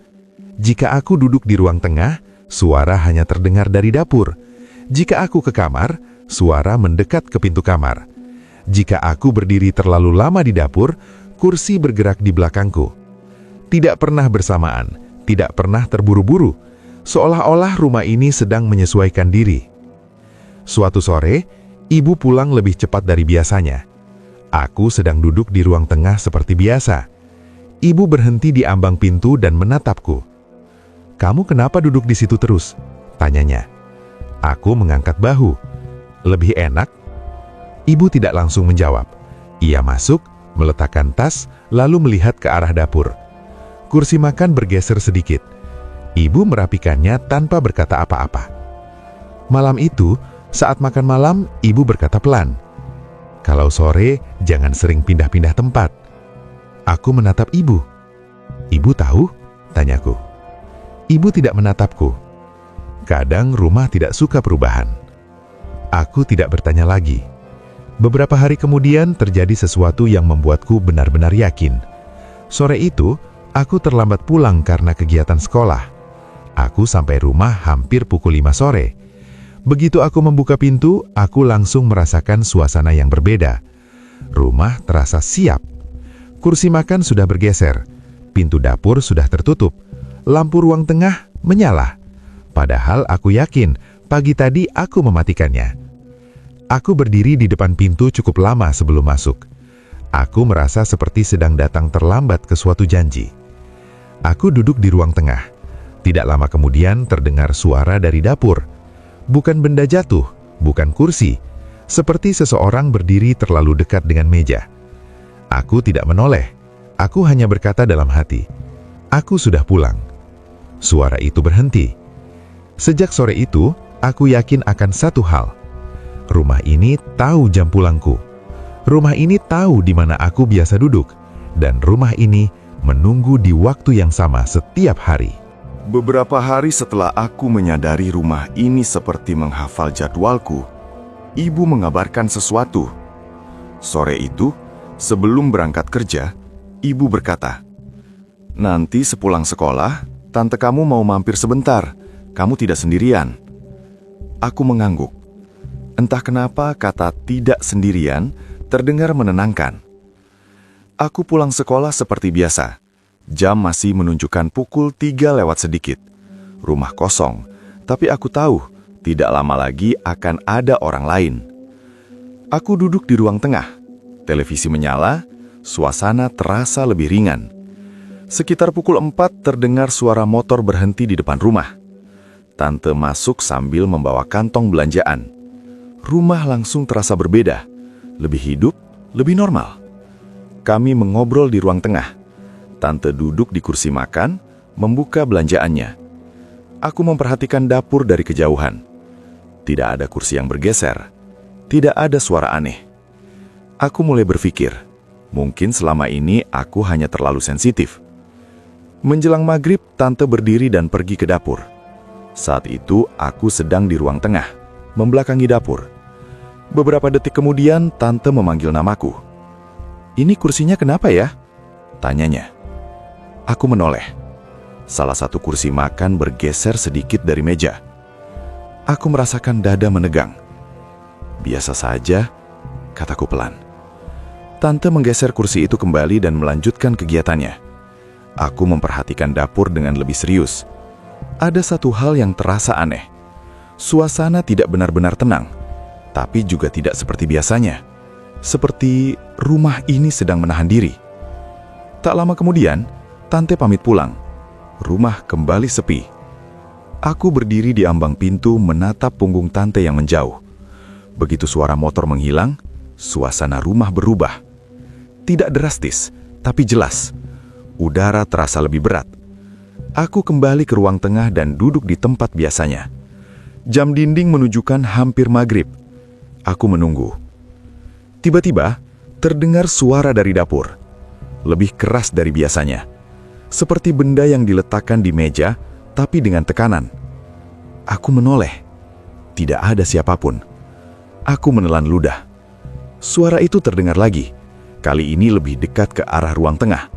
[SPEAKER 3] Jika aku duduk di ruang tengah, suara hanya terdengar dari dapur. Jika aku ke kamar, suara mendekat ke pintu kamar. Jika aku berdiri terlalu lama di dapur, kursi bergerak di belakangku. Tidak pernah bersamaan, tidak pernah terburu-buru, seolah-olah rumah ini sedang menyesuaikan diri. Suatu sore, ibu pulang lebih cepat dari biasanya. Aku sedang duduk di ruang tengah seperti biasa. Ibu berhenti di ambang pintu dan menatapku. "Kamu kenapa duduk di situ terus?" tanyanya. Aku mengangkat bahu. "Lebih enak?" Ibu tidak langsung menjawab. Ia masuk, meletakkan tas, lalu melihat ke arah dapur. Kursi makan bergeser sedikit. Ibu merapikannya tanpa berkata apa-apa. Malam itu, saat makan malam, ibu berkata pelan, "Kalau sore, jangan sering pindah-pindah tempat." Aku menatap ibu. "Ibu tahu?" tanyaku. Ibu tidak menatapku. Kadang rumah tidak suka perubahan. Aku tidak bertanya lagi. Beberapa hari kemudian terjadi sesuatu yang membuatku benar-benar yakin. Sore itu, aku terlambat pulang karena kegiatan sekolah. Aku sampai rumah hampir pukul 5 sore. Begitu aku membuka pintu, aku langsung merasakan suasana yang berbeda. Rumah terasa siap. Kursi makan sudah bergeser. Pintu dapur sudah tertutup. Lampu ruang tengah menyala. Padahal aku yakin pagi tadi aku mematikannya. Aku berdiri di depan pintu cukup lama sebelum masuk.
[SPEAKER 5] Aku merasa seperti sedang datang terlambat ke suatu janji. Aku duduk di ruang tengah. Tidak lama kemudian terdengar suara dari dapur. Bukan benda jatuh, bukan kursi. Seperti seseorang berdiri terlalu dekat dengan meja. Aku tidak menoleh. Aku hanya berkata dalam hati, "Aku sudah pulang." Suara itu berhenti. Sejak sore itu, aku yakin akan satu hal. Rumah ini tahu jam pulangku. Rumah ini tahu di mana aku biasa duduk. Dan rumah ini menunggu di waktu yang sama setiap hari.
[SPEAKER 3] Beberapa hari setelah aku menyadari rumah ini seperti menghafal jadwalku, ibu mengabarkan sesuatu. Sore itu, sebelum berangkat kerja, ibu berkata, "Nanti sepulang sekolah, tante kamu mau mampir sebentar. Kamu tidak sendirian." Aku mengangguk. Entah kenapa kata "tidak sendirian" terdengar menenangkan. Aku pulang sekolah seperti biasa. Jam masih menunjukkan pukul 3 lewat sedikit. Rumah kosong, tapi aku tahu tidak lama lagi akan ada orang lain. Aku duduk di ruang tengah. Televisi menyala, suasana terasa lebih ringan. Sekitar pukul 4 terdengar suara motor berhenti di depan rumah. Tante masuk sambil membawa kantong belanjaan. Rumah langsung terasa berbeda, lebih hidup, lebih normal. Kami mengobrol di ruang tengah. Tante duduk di kursi makan, membuka belanjaannya. Aku memperhatikan dapur dari kejauhan. Tidak ada kursi yang bergeser. Tidak ada suara aneh. Aku mulai berpikir, mungkin selama ini aku hanya terlalu sensitif. Menjelang maghrib, Tante berdiri dan pergi ke dapur. Saat itu, aku sedang di ruang tengah, membelakangi dapur. Beberapa detik kemudian, Tante memanggil namaku. "Ini kursinya kenapa ya?" tanyanya. Aku menoleh. Salah satu kursi makan bergeser sedikit dari meja. Aku merasakan dada menegang. "Biasa saja," kataku pelan. Tante menggeser kursi itu kembali dan melanjutkan kegiatannya. Aku memperhatikan dapur dengan lebih serius. Ada satu hal yang terasa aneh. Suasana tidak benar-benar tenang, tapi juga tidak seperti biasanya. Seperti rumah ini sedang menahan diri. Tak lama kemudian, Tante pamit pulang. Rumah kembali sepi. Aku berdiri di ambang pintu menatap punggung Tante yang menjauh. Begitu suara motor menghilang, suasana rumah berubah. Tidak drastis, tapi jelas. Udara terasa lebih berat. Aku kembali ke ruang tengah dan duduk di tempat biasanya. Jam dinding menunjukkan hampir maghrib. Aku menunggu. Tiba-tiba, terdengar suara dari dapur. Lebih keras dari biasanya. Seperti benda yang diletakkan di meja, tapi dengan tekanan. Aku menoleh. Tidak ada siapapun. Aku menelan ludah. Suara itu terdengar lagi. Kali ini lebih dekat ke arah ruang tengah.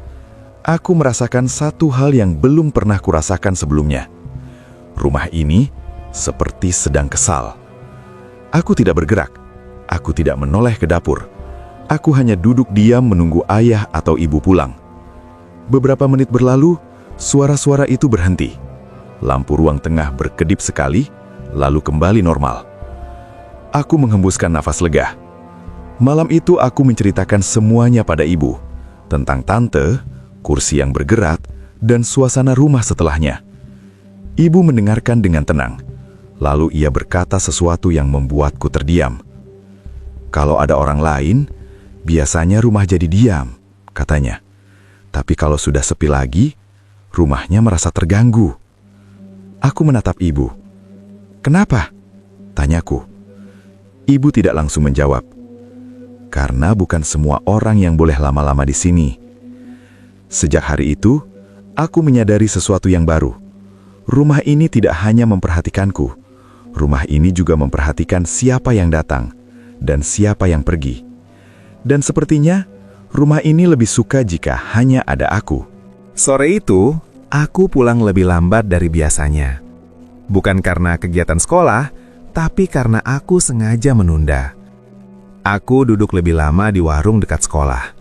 [SPEAKER 3] Aku merasakan satu hal yang belum pernah kurasakan sebelumnya. Rumah ini seperti sedang kesal. Aku tidak bergerak. Aku tidak menoleh ke dapur. Aku hanya duduk diam menunggu ayah atau ibu pulang. Beberapa menit berlalu, suara-suara itu berhenti. Lampu ruang tengah berkedip sekali, lalu kembali normal. Aku menghembuskan nafas lega. Malam itu aku menceritakan semuanya pada ibu. Tentang Tante, kursi yang bergerak, dan suasana rumah setelahnya. Ibu mendengarkan dengan tenang. Lalu ia berkata sesuatu yang membuatku terdiam. "Kalau ada orang lain, biasanya rumah jadi diam," katanya. "Tapi kalau sudah sepi lagi, rumahnya merasa terganggu." Aku menatap ibu. "Kenapa?" tanyaku. Ibu tidak langsung menjawab. "Karena bukan semua orang yang boleh lama-lama di sini." Sejak hari itu, aku menyadari sesuatu yang baru. Rumah ini tidak hanya memperhatikanku. Rumah ini juga memperhatikan siapa yang datang dan siapa yang pergi. Dan sepertinya, rumah ini lebih suka jika hanya ada aku.
[SPEAKER 2] Sore itu, aku pulang lebih lambat dari biasanya. Bukan karena kegiatan sekolah, tapi karena aku sengaja menunda. Aku duduk lebih lama di warung dekat sekolah.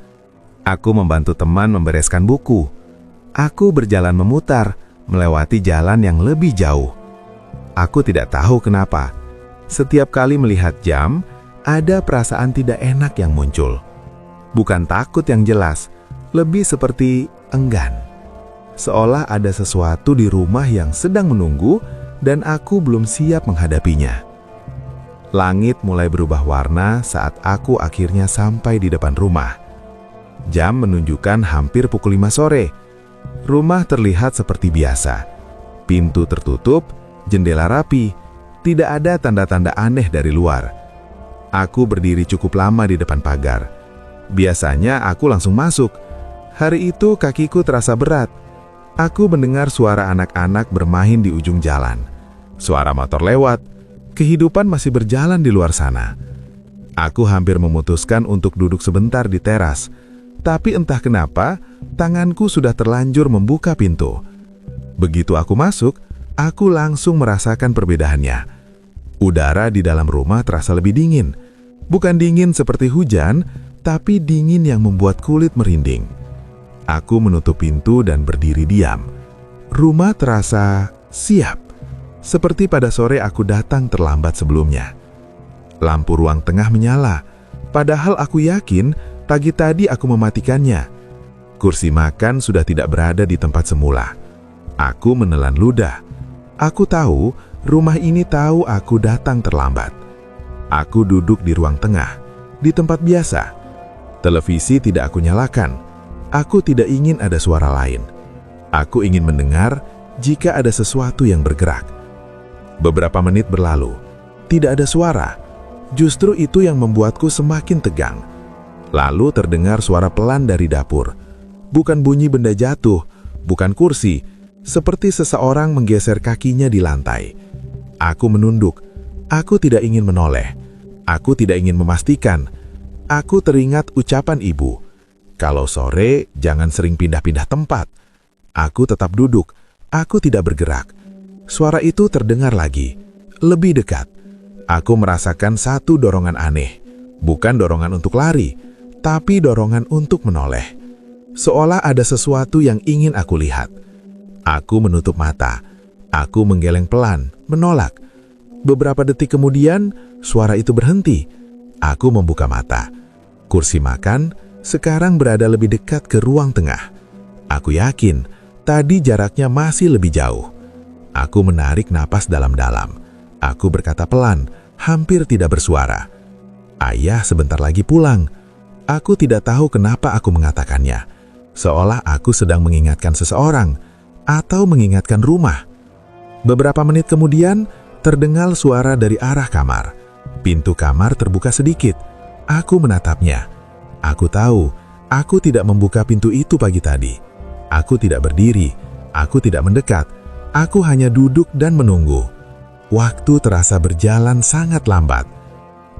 [SPEAKER 2] Aku membantu teman membereskan buku. Aku berjalan memutar, melewati jalan yang lebih jauh. Aku tidak tahu kenapa. Setiap kali melihat jam, ada perasaan tidak enak yang muncul. Bukan takut yang jelas, lebih seperti enggan. Seolah ada sesuatu di rumah yang sedang menunggu dan aku belum siap menghadapinya. Langit mulai berubah warna saat aku akhirnya sampai di depan rumah. Jam menunjukkan hampir pukul 5 sore. Rumah terlihat seperti biasa. Pintu tertutup, jendela rapi, tidak ada tanda-tanda aneh dari luar. Aku berdiri cukup lama di depan pagar. Biasanya aku langsung masuk. Hari itu kakiku terasa berat. Aku mendengar suara anak-anak bermain di ujung jalan. Suara motor lewat. Kehidupan masih berjalan di luar sana. Aku hampir memutuskan untuk duduk sebentar di teras. Tapi entah kenapa, tanganku sudah terlanjur membuka pintu. Begitu aku masuk, aku langsung merasakan perbedaannya. Udara di dalam rumah terasa lebih dingin. Bukan dingin seperti hujan, tapi dingin yang membuat kulit merinding. Aku menutup pintu dan berdiri diam. Rumah terasa siap, seperti pada sore aku datang terlambat sebelumnya. Lampu ruang tengah menyala, padahal aku yakin pagi tadi aku mematikannya. Kursi makan sudah tidak berada di tempat semula. Aku menelan ludah. Aku tahu rumah ini tahu aku datang terlambat. Aku duduk di ruang tengah, di tempat biasa. Televisi tidak aku nyalakan. Aku tidak ingin ada suara lain. Aku ingin mendengar jika ada sesuatu yang bergerak. Beberapa menit berlalu, tidak ada suara. Justru itu yang membuatku semakin tegang. Lalu terdengar suara pelan dari dapur. Bukan bunyi benda jatuh, bukan kursi, seperti seseorang menggeser kakinya di lantai. Aku menunduk. Aku tidak ingin menoleh. Aku tidak ingin memastikan. Aku teringat ucapan ibu. Kalau sore, jangan sering pindah-pindah tempat. Aku tetap duduk. Aku tidak bergerak. Suara itu terdengar lagi. Lebih dekat. Aku merasakan satu dorongan aneh. Bukan dorongan untuk lari, tapi dorongan untuk menoleh. Seolah ada sesuatu yang ingin aku lihat. Aku menutup mata. Aku menggeleng pelan, menolak. Beberapa detik kemudian, suara itu berhenti. Aku membuka mata. Kursi makan sekarang berada lebih dekat ke ruang tengah. Aku yakin tadi jaraknya masih lebih jauh. Aku menarik napas dalam-dalam. Aku berkata pelan, hampir tidak bersuara. Ayah sebentar lagi pulang. Aku tidak tahu kenapa aku mengatakannya. Seolah aku sedang mengingatkan seseorang atau mengingatkan rumah. Beberapa menit kemudian, terdengar suara dari arah kamar. Pintu kamar terbuka sedikit. Aku menatapnya. Aku tahu, aku tidak membuka pintu itu pagi tadi. Aku tidak berdiri, aku tidak mendekat. Aku hanya duduk dan menunggu. Waktu terasa berjalan sangat lambat.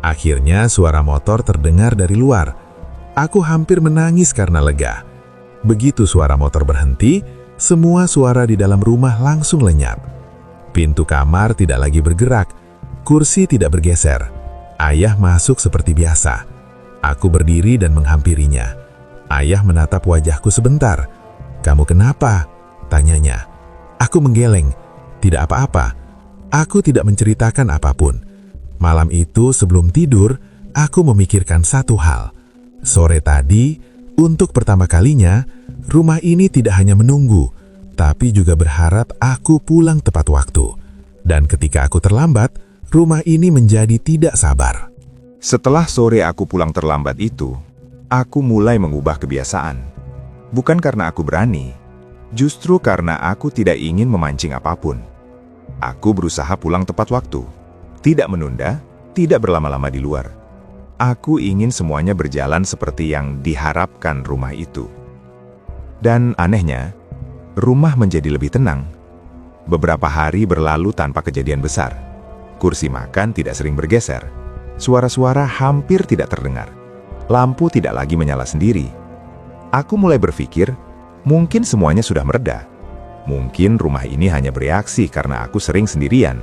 [SPEAKER 2] Akhirnya suara motor terdengar dari luar. Aku hampir menangis karena lega. Begitu suara motor berhenti, semua suara di dalam rumah langsung lenyap. Pintu kamar tidak lagi bergerak, kursi tidak bergeser. Ayah masuk seperti biasa. Aku berdiri dan menghampirinya. Ayah menatap wajahku sebentar. "Kamu kenapa?" tanyanya. Aku menggeleng. Tidak apa-apa. Aku tidak menceritakan apapun. Malam itu sebelum tidur, aku memikirkan satu hal. Sore tadi, untuk pertama kalinya, rumah ini tidak hanya menunggu, tapi juga berharap aku pulang tepat waktu. Dan ketika aku terlambat, rumah ini menjadi tidak sabar.
[SPEAKER 3] Setelah sore aku pulang terlambat itu, aku mulai mengubah kebiasaan. Bukan karena aku berani, justru karena aku tidak ingin memancing apapun. Aku berusaha pulang tepat waktu, tidak menunda, tidak berlama-lama di luar. Aku ingin semuanya berjalan seperti yang diharapkan rumah itu. Dan anehnya, rumah menjadi lebih tenang. Beberapa hari berlalu tanpa kejadian besar. Kursi makan tidak sering bergeser. Suara-suara hampir tidak terdengar. Lampu tidak lagi menyala sendiri. Aku mulai berpikir, mungkin semuanya sudah mereda. Mungkin rumah ini hanya bereaksi karena aku sering sendirian.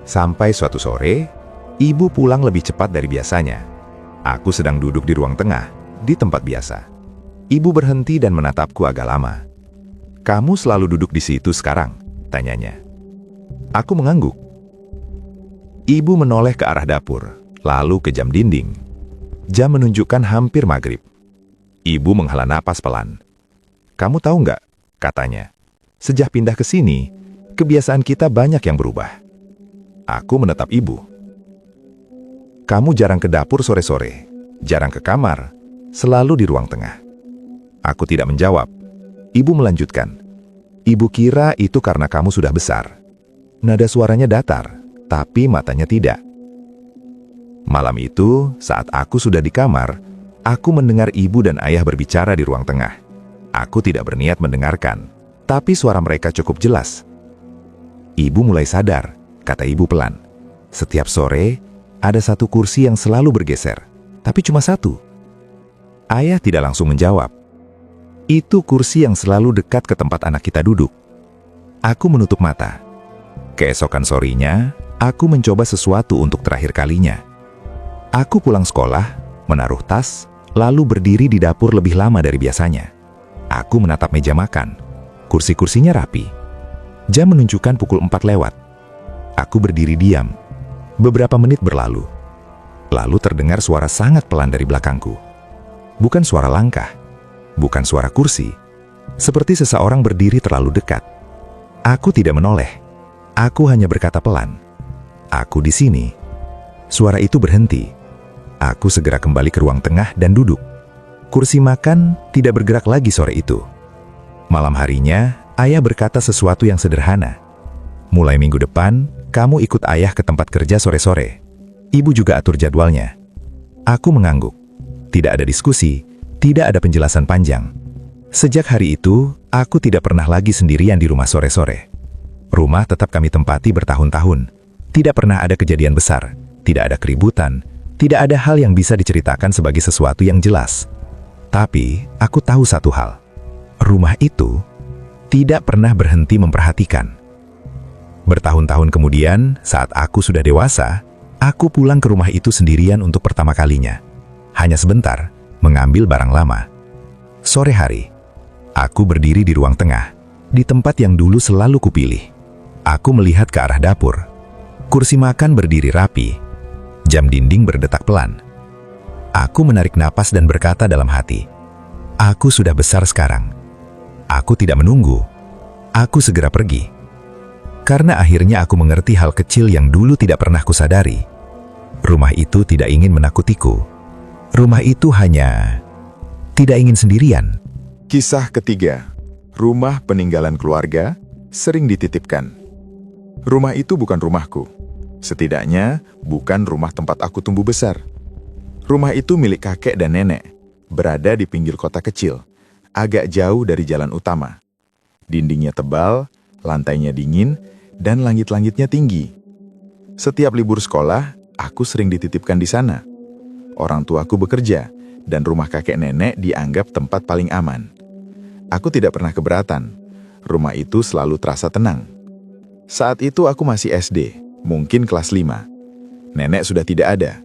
[SPEAKER 3] Sampai suatu sore, ibu pulang lebih cepat dari biasanya. Aku sedang duduk di ruang tengah, di tempat biasa. Ibu berhenti dan menatapku agak lama. "Kamu selalu duduk di situ sekarang?" tanyanya. Aku mengangguk. Ibu menoleh ke arah dapur, lalu ke jam dinding.
[SPEAKER 5] Jam menunjukkan hampir maghrib. Ibu menghela napas pelan. "Kamu tahu nggak?" katanya. "Sejak pindah ke sini, kebiasaan kita banyak yang berubah." Aku menatap ibu. "Kamu jarang ke dapur sore-sore, jarang ke kamar, selalu di ruang tengah." Aku tidak menjawab. Ibu melanjutkan. "Ibu kira itu karena kamu sudah besar." Nada suaranya datar, tapi matanya tidak. Malam itu, saat aku sudah di kamar, aku mendengar ibu dan ayah berbicara di ruang tengah. Aku tidak berniat mendengarkan, tapi suara mereka cukup jelas. "Ibu mulai sadar," kata ibu pelan. "Setiap sore, ada satu kursi yang selalu bergeser, tapi cuma satu." Ayah tidak langsung menjawab. "Itu kursi yang selalu dekat ke tempat anak kita duduk." Aku menutup mata. Keesokan sorenya, aku mencoba sesuatu untuk terakhir kalinya. Aku pulang sekolah, menaruh tas, lalu berdiri di dapur lebih lama dari biasanya. Aku menatap meja makan. Kursi-kursinya rapi. Jam menunjukkan pukul 4 lewat. Aku berdiri diam. Beberapa menit berlalu. Lalu terdengar suara sangat pelan dari belakangku. Bukan suara langkah, bukan suara kursi. Seperti seseorang berdiri terlalu dekat. Aku tidak menoleh. Aku hanya berkata pelan, "Aku di sini." Suara itu berhenti. Aku segera kembali ke ruang tengah dan duduk. Kursi makan tidak bergerak lagi sore itu. Malam harinya, ayah berkata sesuatu yang sederhana. "Mulai minggu depan, kamu ikut ayah ke tempat kerja sore-sore. Ibu juga atur jadwalnya." Aku mengangguk. Tidak ada diskusi, tidak ada penjelasan panjang. Sejak hari itu, aku tidak pernah lagi sendirian di rumah sore-sore. Rumah tetap kami tempati bertahun-tahun. Tidak pernah ada kejadian besar, tidak ada keributan, tidak ada hal yang bisa diceritakan sebagai sesuatu yang jelas. Tapi, aku tahu satu hal. Rumah itu tidak pernah berhenti memperhatikan. Bertahun-tahun kemudian, saat aku sudah dewasa, aku pulang ke rumah itu sendirian untuk pertama kalinya. Hanya sebentar, mengambil barang lama. Sore hari, aku berdiri di ruang tengah, di tempat yang dulu selalu kupilih. Aku melihat ke arah dapur. Kursi makan berdiri rapi. Jam dinding berdetak pelan. Aku menarik napas dan berkata dalam hati, "Aku sudah besar sekarang." Aku tidak menunggu. Aku segera pergi. Karena akhirnya aku mengerti hal kecil yang dulu tidak pernah kusadari. Rumah itu tidak ingin menakutiku. Rumah itu hanya tidak ingin sendirian.
[SPEAKER 3] Kisah ketiga, rumah peninggalan keluarga sering dititipkan. Rumah itu bukan rumahku. Setidaknya, bukan rumah tempat aku tumbuh besar. Rumah itu milik kakek dan nenek, berada di pinggir kota kecil, agak jauh dari jalan utama. Dindingnya tebal, lantainya dingin, dan langit-langitnya tinggi. Setiap libur sekolah, aku sering dititipkan di sana. Orang tuaku bekerja, dan rumah kakek nenek dianggap tempat paling aman. Aku tidak pernah keberatan. Rumah itu selalu terasa tenang. Saat itu aku masih SD. Mungkin kelas 5. Nenek sudah tidak ada.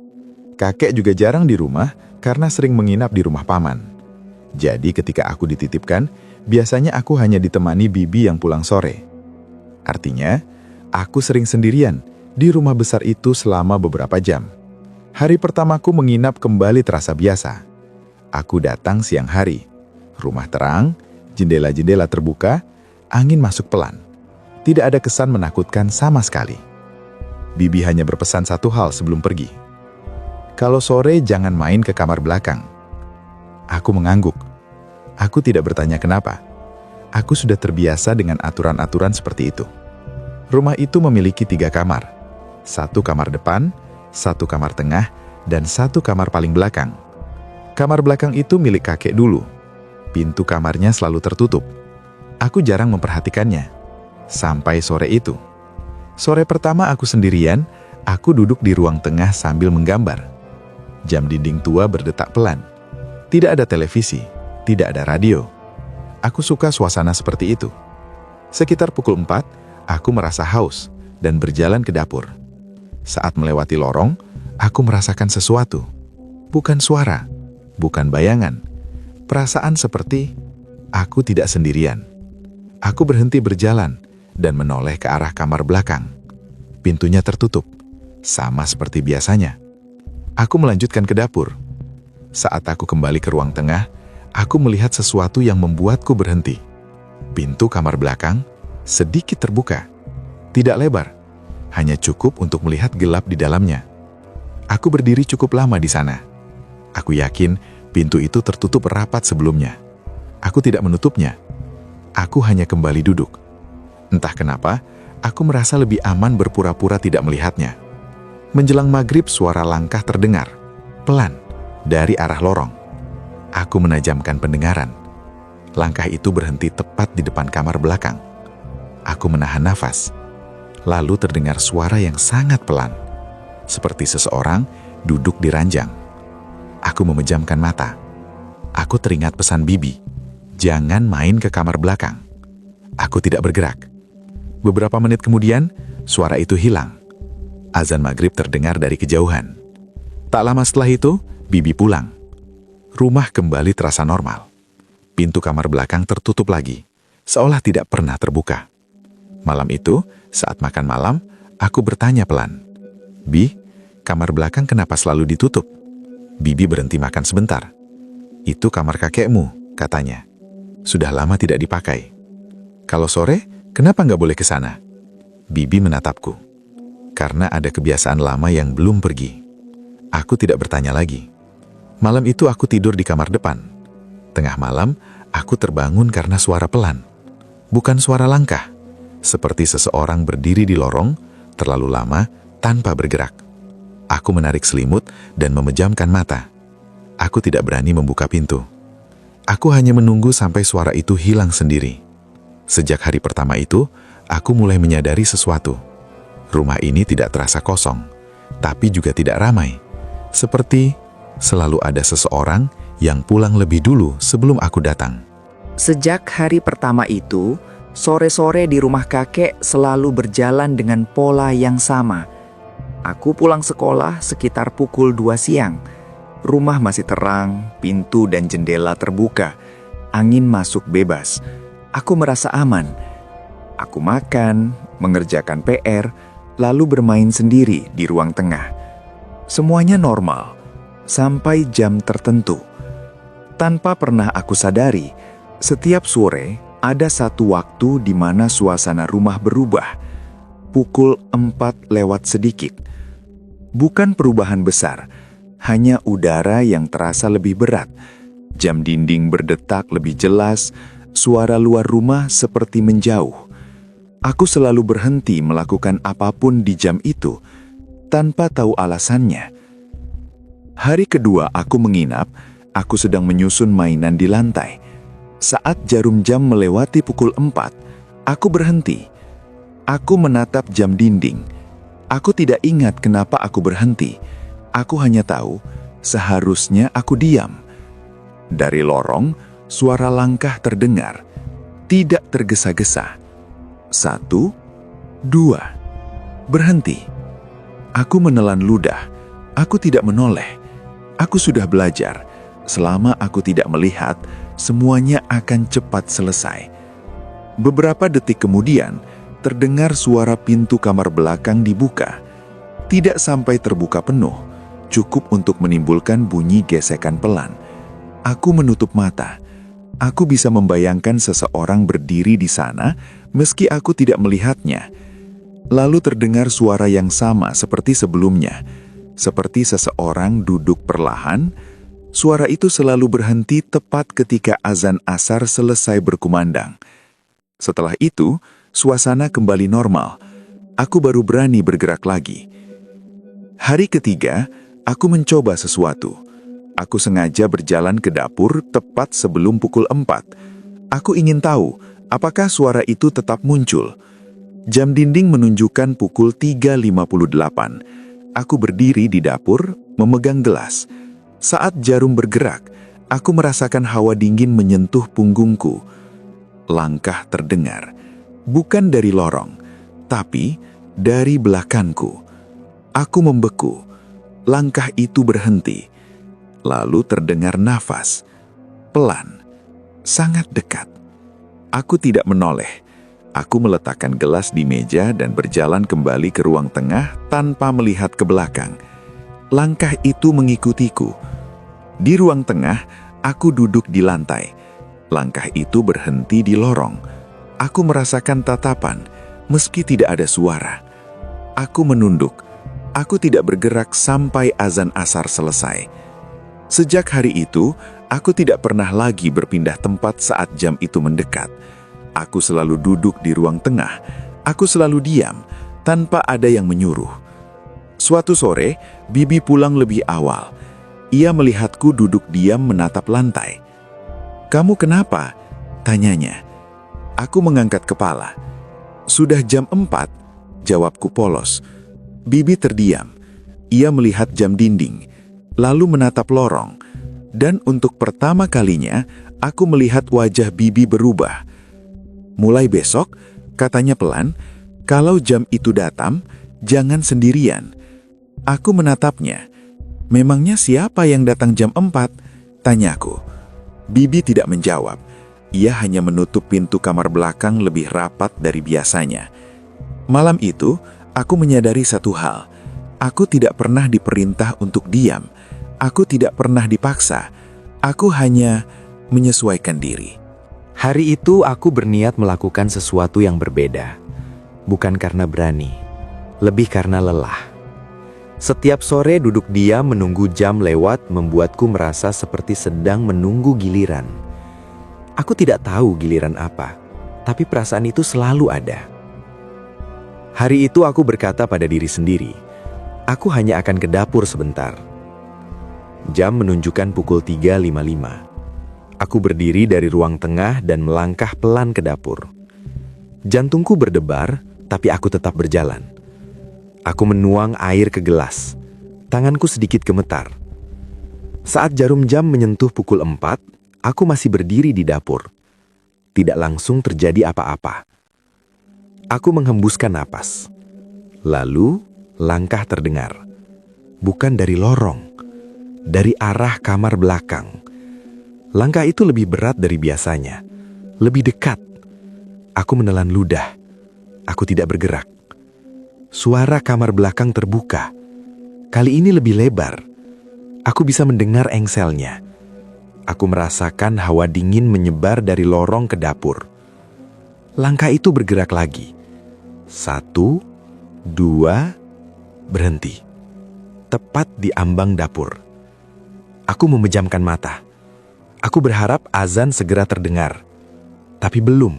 [SPEAKER 3] Kakek juga jarang di rumah karena sering menginap di rumah paman. Jadi ketika aku dititipkan, biasanya aku hanya ditemani bibi yang pulang sore. Artinya, aku sering sendirian di rumah besar itu selama beberapa jam. Hari pertamaku menginap kembali terasa biasa. Aku datang siang hari. Rumah terang, jendela-jendela terbuka, angin masuk pelan. Tidak ada kesan menakutkan sama sekali. Bibi hanya berpesan satu hal sebelum pergi. "Kalau sore jangan main ke kamar belakang." Aku mengangguk. Aku tidak bertanya kenapa. Aku sudah terbiasa dengan aturan-aturan seperti itu. Rumah itu memiliki 3 kamar. 1 kamar depan, 1 kamar tengah, dan 1 kamar paling belakang. Kamar belakang itu milik kakek dulu. Pintu kamarnya selalu tertutup. Aku jarang memperhatikannya. Sampai sore itu. Sore pertama aku sendirian, aku duduk di ruang tengah sambil menggambar. Jam dinding tua berdetak pelan. Tidak ada televisi, tidak ada radio. Aku suka suasana seperti itu. Sekitar pukul 4, aku merasa haus dan berjalan ke dapur. Saat melewati lorong, aku merasakan sesuatu. Bukan suara, bukan bayangan. Perasaan seperti aku tidak sendirian. Aku berhenti berjalan dan menoleh ke arah kamar belakang. Pintunya tertutup, sama seperti biasanya. Aku melanjutkan ke dapur. Saat aku kembali ke ruang tengah, aku melihat sesuatu yang membuatku berhenti. Pintu kamar belakang sedikit terbuka. Tidak lebar, hanya cukup untuk melihat gelap di dalamnya. Aku berdiri cukup lama di sana. Aku yakin pintu itu tertutup rapat sebelumnya. Aku tidak menutupnya. Aku hanya kembali duduk. Entah kenapa, aku merasa lebih aman berpura-pura tidak melihatnya. Menjelang maghrib, suara langkah terdengar, pelan, dari arah lorong. Aku menajamkan pendengaran. Langkah itu berhenti tepat di depan kamar belakang. Aku menahan nafas. Lalu terdengar suara yang sangat pelan, seperti seseorang duduk di ranjang. Aku memejamkan mata. Aku teringat pesan Bibi, jangan main ke kamar belakang. Aku tidak bergerak. Beberapa menit kemudian, suara itu hilang. Azan maghrib terdengar dari kejauhan. Tak lama setelah itu, Bibi pulang. Rumah kembali terasa normal. Pintu kamar belakang tertutup lagi, seolah tidak pernah terbuka. Malam itu, saat makan malam, aku bertanya pelan, "Bi, kamar belakang kenapa selalu ditutup?" Bibi berhenti makan sebentar. "Itu kamar kakekmu," katanya. "Sudah lama tidak dipakai. Kalau sore, kenapa nggak boleh ke sana?" Bibi menatapku. "Karena ada kebiasaan lama yang belum pergi." Aku tidak bertanya lagi. Malam itu aku tidur di kamar depan. Tengah malam, aku terbangun karena suara pelan. Bukan suara langkah. Seperti seseorang berdiri di lorong, terlalu lama, tanpa bergerak. Aku menarik selimut dan memejamkan mata. Aku tidak berani membuka pintu. Aku hanya menunggu sampai suara itu hilang sendiri. Sejak hari pertama itu, aku mulai menyadari sesuatu. Rumah ini tidak terasa kosong, tapi juga tidak ramai. Seperti selalu ada seseorang yang pulang lebih dulu sebelum aku datang.
[SPEAKER 2] Sejak hari pertama itu, sore-sore di rumah kakek selalu berjalan dengan pola yang sama. Aku pulang sekolah sekitar pukul 2 siang. Rumah masih terang, pintu dan jendela terbuka. Angin masuk bebas. Aku merasa aman. Aku makan, mengerjakan PR, lalu bermain sendiri di ruang tengah. Semuanya normal, sampai jam tertentu. Tanpa pernah aku sadari, setiap sore ada satu waktu di mana suasana rumah berubah. Pukul 4 lewat sedikit. Bukan perubahan besar, hanya udara yang terasa lebih berat. Jam dinding berdetak lebih jelas, suara luar rumah seperti menjauh. Aku selalu berhenti melakukan apapun di jam itu, tanpa tahu alasannya. Hari kedua aku menginap, aku sedang menyusun mainan di lantai. Saat jarum jam melewati pukul 4, aku berhenti. Aku menatap jam dinding. Aku tidak ingat kenapa aku berhenti. Aku hanya tahu, seharusnya aku diam. Dari lorong, suara langkah terdengar. Tidak tergesa-gesa. 1, 2. Berhenti. Aku menelan ludah. Aku tidak menoleh. Aku sudah belajar. Selama aku tidak melihat, semuanya akan cepat selesai. Beberapa detik kemudian, terdengar suara pintu kamar belakang dibuka. Tidak sampai terbuka penuh, cukup untuk menimbulkan bunyi gesekan pelan. Aku menutup mata. Aku bisa membayangkan seseorang berdiri di sana, meski aku tidak melihatnya. Lalu terdengar suara yang sama seperti sebelumnya, seperti seseorang duduk perlahan. Suara itu selalu berhenti tepat ketika azan asar selesai berkumandang. Setelah itu, suasana kembali normal. Aku baru berani bergerak lagi. Hari ketiga, aku mencoba sesuatu. Aku sengaja berjalan ke dapur tepat sebelum pukul 4. Aku ingin tahu, apakah suara itu tetap muncul. Jam dinding menunjukkan pukul 3.58. Aku berdiri di dapur, memegang gelas. Saat jarum bergerak, aku merasakan hawa dingin menyentuh punggungku. Langkah terdengar, bukan dari lorong, tapi dari belakangku. Aku membeku. Langkah itu berhenti. Lalu terdengar nafas. Pelan, sangat dekat. Aku tidak menoleh. Aku meletakkan gelas di meja dan berjalan kembali ke ruang tengah tanpa melihat ke belakang. Langkah itu mengikutiku.
[SPEAKER 4] Di ruang tengah, aku duduk di lantai. Langkah itu berhenti di lorong. Aku merasakan tatapan, meski tidak ada suara. Aku menunduk. Aku tidak bergerak sampai azan asar selesai. Sejak hari itu, aku tidak pernah lagi berpindah tempat saat jam itu mendekat. Aku selalu duduk di ruang tengah. Aku selalu diam, tanpa ada yang menyuruh. Suatu sore, Bibi pulang lebih awal. Ia melihatku duduk diam menatap lantai. "Kamu kenapa?" tanyanya. Aku mengangkat kepala. "Sudah jam 4, jawabku polos. Bibi terdiam. Ia melihat jam dinding, lalu menatap lorong. Dan untuk pertama kalinya, aku melihat wajah Bibi berubah. "Mulai besok," katanya pelan, "kalau jam itu datang, jangan sendirian." Aku menatapnya. "Memangnya siapa yang datang jam 4? Tanyaku. Bibi tidak menjawab. Ia hanya menutup pintu kamar belakang lebih rapat dari biasanya. Malam itu, aku menyadari satu hal. Aku tidak pernah diperintah untuk diam. Aku tidak pernah dipaksa. Aku hanya menyesuaikan diri.
[SPEAKER 2] Hari itu aku berniat melakukan sesuatu yang berbeda. Bukan karena berani, lebih karena lelah. Setiap sore duduk diam menunggu jam lewat membuatku merasa seperti sedang menunggu giliran. Aku tidak tahu giliran apa, tapi perasaan itu selalu ada. Hari itu aku berkata pada diri sendiri, aku hanya akan ke dapur sebentar. Jam menunjukkan pukul 3.55. Aku berdiri dari ruang tengah dan melangkah pelan ke dapur. Jantungku berdebar, tapi aku tetap berjalan. Aku menuang air ke gelas. Tanganku sedikit gemetar. Saat jarum jam menyentuh pukul 4, aku masih berdiri di dapur. Tidak langsung terjadi apa-apa. Aku menghembuskan napas. Lalu, langkah terdengar. Bukan dari lorong, dari arah kamar belakang. Langkah itu lebih berat dari biasanya. Lebih dekat. Aku menelan ludah. Aku tidak bergerak. Suara kamar belakang terbuka. Kali ini lebih lebar. Aku bisa mendengar engselnya. Aku merasakan hawa dingin menyebar dari lorong ke dapur. Langkah itu bergerak lagi. 1, 2, berhenti. Tepat di ambang dapur. Aku memejamkan mata. Aku berharap azan segera terdengar. Tapi belum.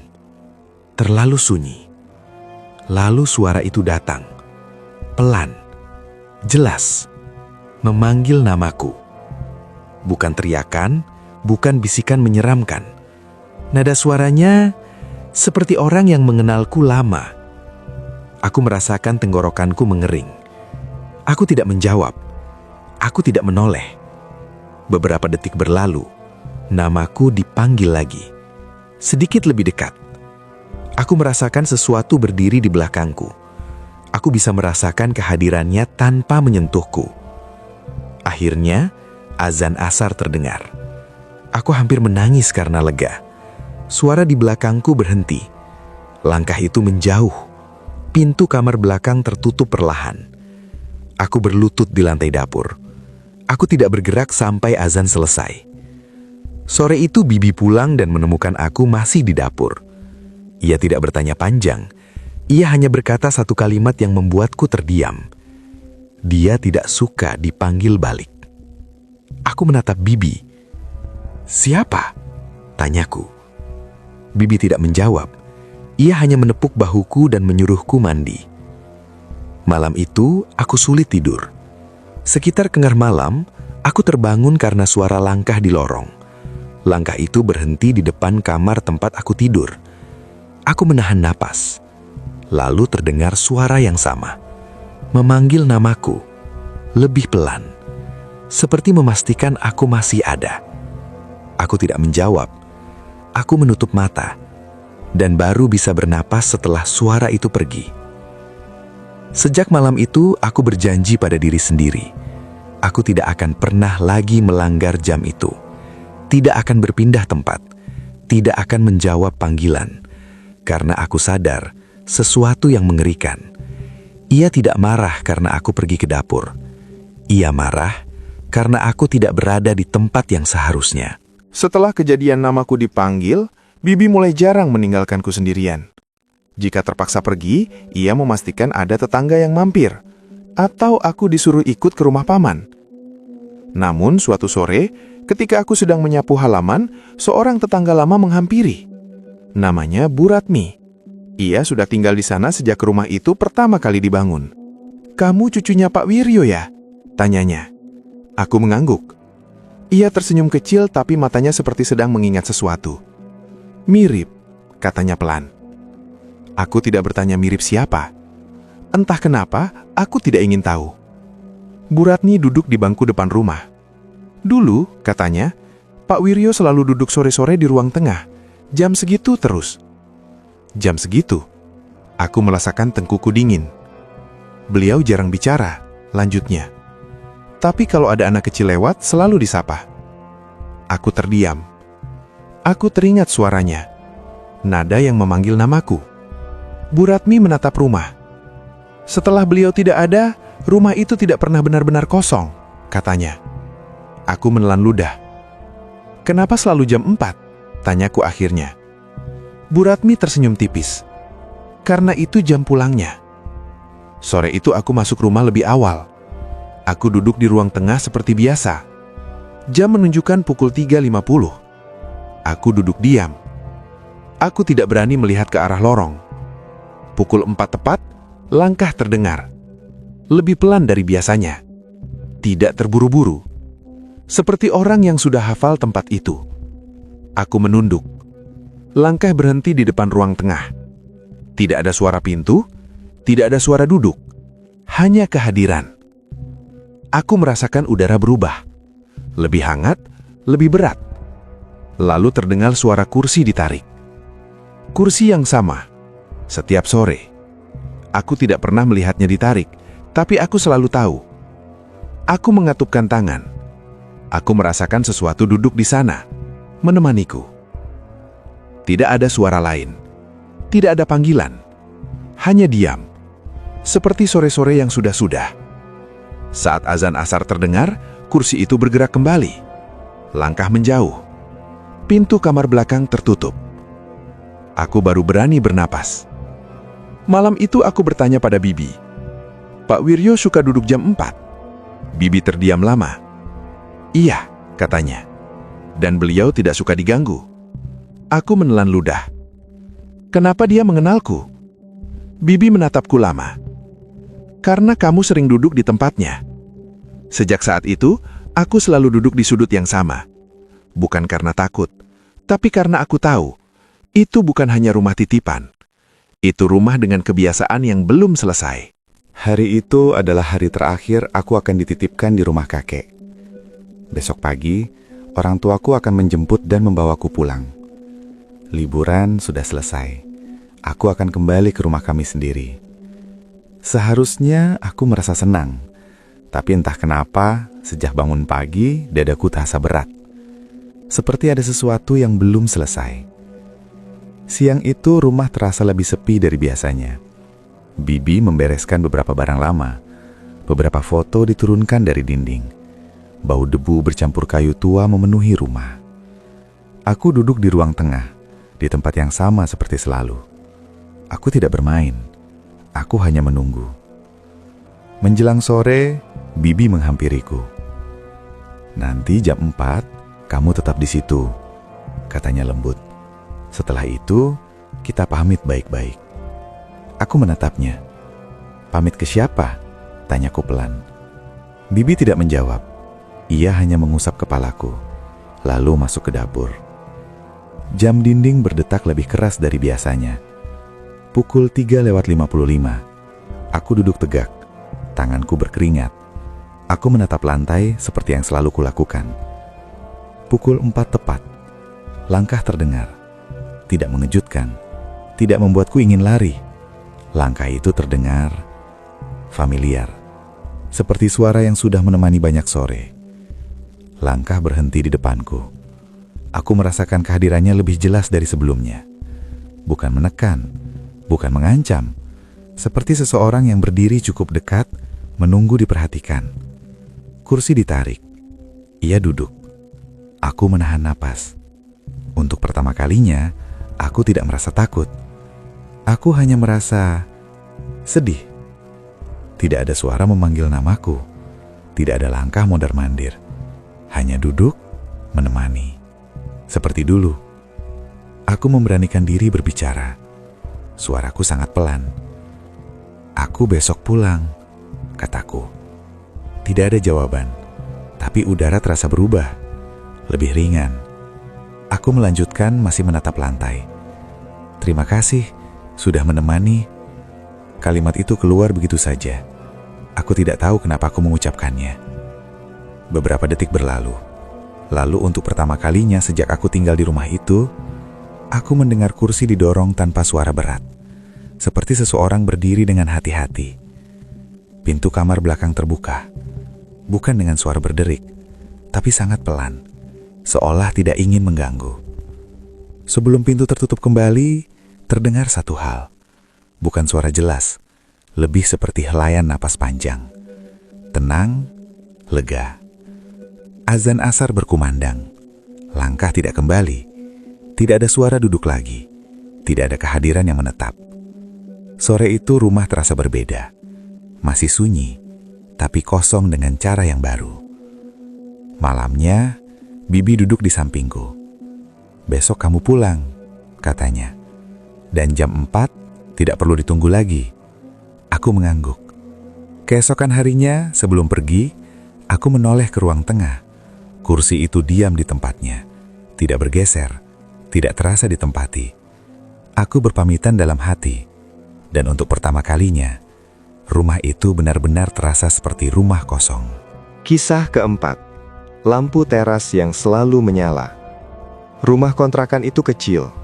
[SPEAKER 2] Terlalu sunyi. Lalu suara itu datang. Pelan. Jelas. Memanggil namaku. Bukan teriakan, bukan bisikan menyeramkan. Nada suaranya seperti orang yang mengenalku lama. Aku merasakan tenggorokanku mengering. Aku tidak menjawab. Aku tidak menoleh. Beberapa detik berlalu. Namaku dipanggil lagi. Sedikit lebih dekat. Aku merasakan sesuatu berdiri di belakangku. Aku bisa merasakan kehadirannya tanpa menyentuhku. Akhirnya, azan asar terdengar. Aku hampir menangis karena lega. Suara di belakangku berhenti. Langkah itu menjauh. Pintu kamar belakang tertutup perlahan. Aku berlutut di lantai dapur. Aku tidak bergerak sampai azan selesai. Sore itu Bibi pulang dan menemukan aku masih di dapur. Ia tidak bertanya panjang. Ia hanya berkata satu kalimat yang membuatku terdiam. Dia tidak suka dipanggil balik. Aku menatap Bibi. "Siapa?" tanyaku. Bibi tidak menjawab. Ia hanya menepuk bahuku dan menyuruhku mandi. Malam itu, aku sulit tidur. Sekitar tengah malam, aku terbangun karena suara langkah di lorong. Langkah itu berhenti di depan kamar tempat aku tidur. Aku menahan napas. Lalu terdengar suara yang sama. Memanggil namaku. Lebih pelan. Seperti memastikan aku masih ada. Aku tidak menjawab. Aku menutup mata. Dan baru bisa bernapas setelah suara itu pergi. Sejak malam itu, aku berjanji pada diri sendiri. Aku tidak akan pernah lagi melanggar jam itu. Tidak akan berpindah tempat. Tidak akan menjawab panggilan. Karena aku sadar sesuatu yang mengerikan. Ia tidak marah karena aku pergi ke dapur. Ia marah
[SPEAKER 4] karena aku tidak berada di tempat yang seharusnya.
[SPEAKER 2] Setelah kejadian namaku dipanggil, Bibi mulai jarang meninggalkanku sendirian. Jika terpaksa pergi, ia memastikan ada tetangga yang mampir, atau aku disuruh ikut ke rumah paman. Namun suatu sore, ketika aku sedang menyapu halaman, seorang tetangga lama menghampiri. Namanya Bu Ratmi. Ia sudah tinggal di sana sejak rumah itu pertama kali dibangun. "Kamu cucunya Pak Wiryo ya?" tanyanya. Aku mengangguk. Ia tersenyum kecil tapi matanya seperti sedang mengingat sesuatu. "Mirip," katanya pelan. Aku tidak bertanya mirip siapa. Entah kenapa, aku tidak ingin tahu. Bu Ratmi duduk di bangku depan rumah. "Dulu," katanya, "Pak Wiryo selalu duduk sore-sore di ruang tengah. Jam segitu terus." Jam segitu? Aku merasakan tengkuku dingin. Beliau jarang bicara, lanjutnya. Tapi kalau ada anak kecil lewat, selalu disapa. Aku terdiam. Aku teringat suaranya. Nada yang memanggil namaku. Bu Ratmi menatap rumah. Setelah beliau tidak ada, rumah itu tidak pernah benar-benar kosong, katanya. Aku menelan ludah. "Kenapa selalu jam 4? Tanyaku akhirnya. Bu Ratmi tersenyum tipis. "Karena itu jam pulangnya." Sore itu aku masuk rumah lebih awal. Aku duduk di ruang tengah seperti biasa. Jam menunjukkan pukul 3.50. Aku duduk diam. Aku tidak berani melihat ke arah lorong. Pukul 4 tepat, langkah terdengar. Lebih pelan dari biasanya. Tidak terburu-buru. Seperti orang yang sudah hafal tempat itu. Aku menunduk. Langkah berhenti di depan ruang tengah. Tidak ada suara pintu, tidak ada suara duduk. Hanya kehadiran. Aku merasakan udara berubah. Lebih hangat, lebih berat. Lalu terdengar suara kursi ditarik. Kursi yang sama. Setiap sore. Aku tidak pernah melihatnya ditarik, tapi aku selalu tahu. Aku mengatupkan tangan. Aku merasakan sesuatu duduk di sana, menemaniku. Tidak ada suara lain. Tidak ada panggilan. Hanya diam. Seperti sore-sore yang sudah-sudah. Saat azan asar terdengar, kursi itu bergerak kembali. Langkah menjauh. Pintu kamar belakang tertutup. Aku baru berani bernapas. Malam itu aku bertanya pada Bibi. "Pak Wiryo suka duduk jam 4?" Bibi terdiam lama. "Iya," katanya. "Dan beliau tidak suka diganggu." Aku menelan ludah. "Kenapa dia mengenalku?" Bibi menatapku lama. "Karena kamu sering duduk di tempatnya." Sejak saat itu, aku selalu duduk di sudut yang sama. Bukan karena takut, tapi karena aku tahu, itu bukan hanya rumah titipan. Itu rumah dengan kebiasaan yang belum selesai.
[SPEAKER 3] Hari itu adalah hari terakhir aku akan dititipkan di rumah kakek. Besok pagi, orang tuaku akan menjemput dan membawaku pulang. Liburan sudah selesai. Aku akan kembali ke rumah kami sendiri. Seharusnya aku merasa senang. Tapi entah kenapa, sejak bangun pagi, dadaku terasa berat. Seperti ada sesuatu yang belum selesai. Siang itu rumah terasa lebih sepi dari biasanya. Bibi membereskan beberapa barang lama. Beberapa foto diturunkan dari dinding. Bau debu bercampur kayu tua memenuhi rumah. Aku duduk di ruang tengah, di tempat yang sama seperti selalu. Aku tidak bermain. Aku hanya menunggu. Menjelang sore, Bibi menghampiriku. "Nanti jam 4, kamu tetap di situ," katanya lembut. Setelah itu, kita pamit baik-baik. Aku menatapnya. "Pamit ke siapa?" tanyaku pelan. Bibi tidak menjawab. Ia hanya mengusap kepalaku, lalu masuk ke dapur. Jam dinding berdetak lebih keras dari biasanya. Pukul 3:55. Aku duduk tegak. Tanganku berkeringat. Aku menatap lantai seperti yang selalu kulakukan. Pukul 4 tepat. Langkah terdengar. Tidak mengejutkan. Tidak membuatku ingin lari. Langkah itu terdengar familiar. Seperti suara yang sudah menemani banyak sore. Langkah berhenti di depanku. Aku merasakan kehadirannya lebih jelas dari sebelumnya. Bukan menekan, bukan mengancam. Seperti seseorang yang berdiri cukup dekat, menunggu diperhatikan. Kursi ditarik.
[SPEAKER 2] Ia duduk. Aku menahan napas. Untuk pertama kalinya, aku tidak merasa takut. Aku hanya merasa sedih. Tidak ada suara memanggil namaku. Tidak ada langkah mondar-mandir. Hanya duduk, menemani. Seperti dulu. Aku memberanikan diri berbicara. Suaraku sangat pelan. "Aku besok pulang," kataku. Tidak ada jawaban, tapi udara terasa berubah, lebih ringan. Aku melanjutkan masih menatap lantai. "Terima kasih sudah menemani." Kalimat itu keluar begitu saja. Aku tidak tahu kenapa aku mengucapkannya. Beberapa detik berlalu. Lalu untuk pertama kalinya sejak aku tinggal di rumah itu, aku mendengar kursi didorong tanpa suara berat. Seperti seseorang berdiri dengan hati-hati. Pintu kamar belakang terbuka. Bukan dengan suara berderik, tapi sangat pelan. Seolah tidak ingin mengganggu. Sebelum pintu tertutup kembali, terdengar satu hal. Bukan suara jelas, lebih seperti helayan napas panjang. Tenang, lega. Azan asar berkumandang. Langkah tidak kembali. Tidak ada suara duduk lagi. Tidak ada kehadiran yang menetap. Sore itu rumah terasa berbeda. Masih sunyi, tapi kosong dengan cara yang baru. Malamnya, Bibi duduk di sampingku. "Besok kamu pulang," katanya. "Dan jam 4 tidak perlu ditunggu lagi." Aku mengangguk. Keesokan harinya, sebelum pergi, aku menoleh ke ruang tengah. Kursi itu diam di tempatnya. Tidak bergeser, tidak terasa ditempati. Aku berpamitan dalam hati. Dan untuk pertama kalinya, rumah itu benar-benar terasa seperti rumah kosong.
[SPEAKER 6] Kisah keempat, lampu teras yang selalu menyala. Rumah kontrakan itu kecil,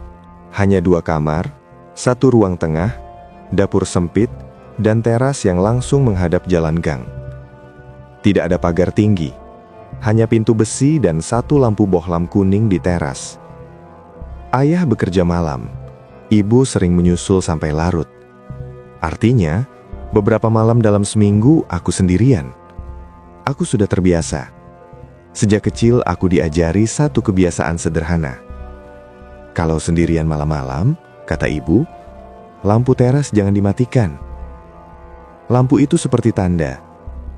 [SPEAKER 6] hanya 2 kamar, 1 ruang tengah, dapur sempit, dan teras yang langsung menghadap jalan gang. Tidak ada pagar tinggi, hanya pintu besi dan 1 lampu bohlam kuning di teras. Ayah bekerja malam, ibu sering menyusul sampai larut. Artinya, beberapa malam dalam seminggu aku sendirian. Aku sudah terbiasa. Sejak kecil aku diajari satu kebiasaan sederhana. Kalau sendirian malam-malam, kata ibu, lampu teras jangan dimatikan. Lampu itu seperti tanda,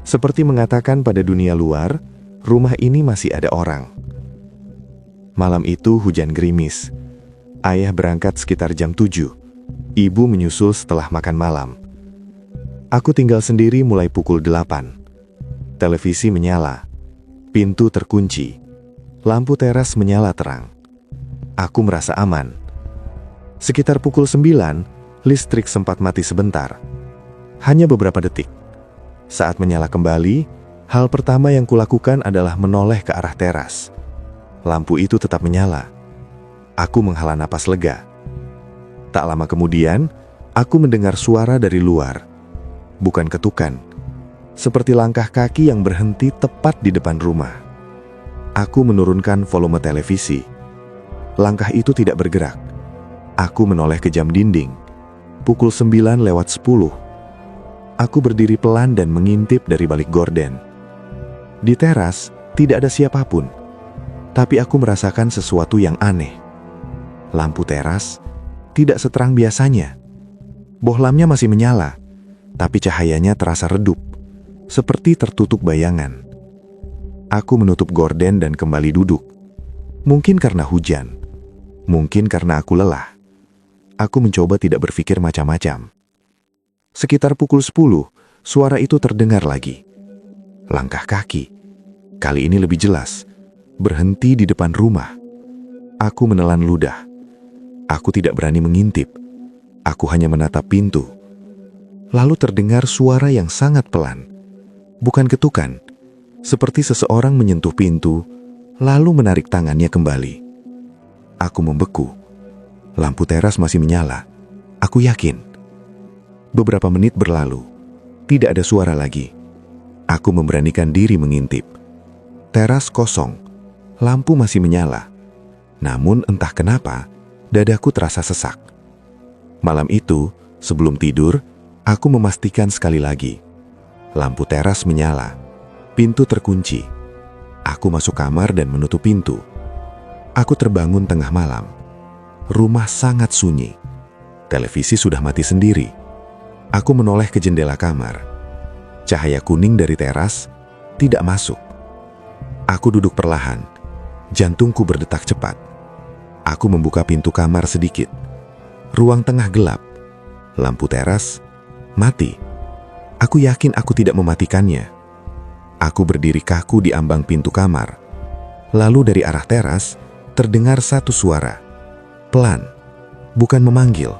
[SPEAKER 6] seperti mengatakan pada dunia luar, rumah ini masih ada orang. Malam itu hujan gerimis. Ayah berangkat sekitar jam 7. Ibu menyusul setelah makan malam. Aku tinggal sendiri mulai pukul 8. Televisi menyala. Pintu terkunci. Lampu teras menyala terang. Aku merasa aman. Sekitar pukul 9, listrik sempat mati sebentar. Hanya beberapa detik. Saat menyala kembali, hal pertama yang kulakukan adalah menoleh ke arah teras. Lampu itu tetap menyala. Aku menghela napas lega. Tak lama kemudian, aku mendengar suara dari luar. Bukan ketukan. Seperti langkah kaki yang berhenti tepat di depan rumah. Aku menurunkan volume televisi. Langkah itu tidak bergerak. Aku menoleh ke jam dinding. Pukul 9:10. Aku berdiri pelan dan mengintip dari balik gorden. Di teras, tidak ada siapapun. Tapi aku merasakan sesuatu yang aneh. Lampu teras tidak seterang biasanya. Bohlamnya masih menyala, tapi cahayanya terasa redup, seperti tertutup bayangan. Aku menutup gorden dan kembali duduk. Mungkin karena hujan, mungkin karena aku lelah. Aku mencoba tidak berpikir macam-macam. Sekitar pukul 10, suara itu terdengar lagi. Langkah kaki, kali ini lebih jelas, berhenti di depan rumah. Aku menelan ludah. Aku tidak berani mengintip. Aku hanya menatap pintu. Lalu terdengar suara yang sangat pelan. Bukan ketukan, seperti seseorang menyentuh pintu, lalu menarik tangannya kembali. Aku membeku. Lampu teras masih menyala. Aku yakin. Beberapa menit berlalu. Tidak ada suara lagi. Aku memberanikan diri mengintip. Teras kosong. Lampu masih menyala. Namun entah kenapa, dadaku terasa sesak. Malam itu, sebelum tidur, aku memastikan sekali lagi. Lampu teras menyala. Pintu terkunci.
[SPEAKER 4] Aku masuk kamar dan menutup pintu. Aku terbangun tengah malam. Rumah sangat sunyi. Televisi sudah mati sendiri. Aku menoleh ke jendela kamar. Cahaya kuning dari teras tidak masuk. Aku duduk perlahan. Jantungku berdetak cepat. Aku membuka pintu kamar sedikit. Ruang tengah gelap. Lampu teras mati. Aku yakin aku tidak mematikannya. Aku berdiri kaku di ambang pintu kamar. Lalu dari arah teras terdengar satu suara. Pelan, bukan memanggil.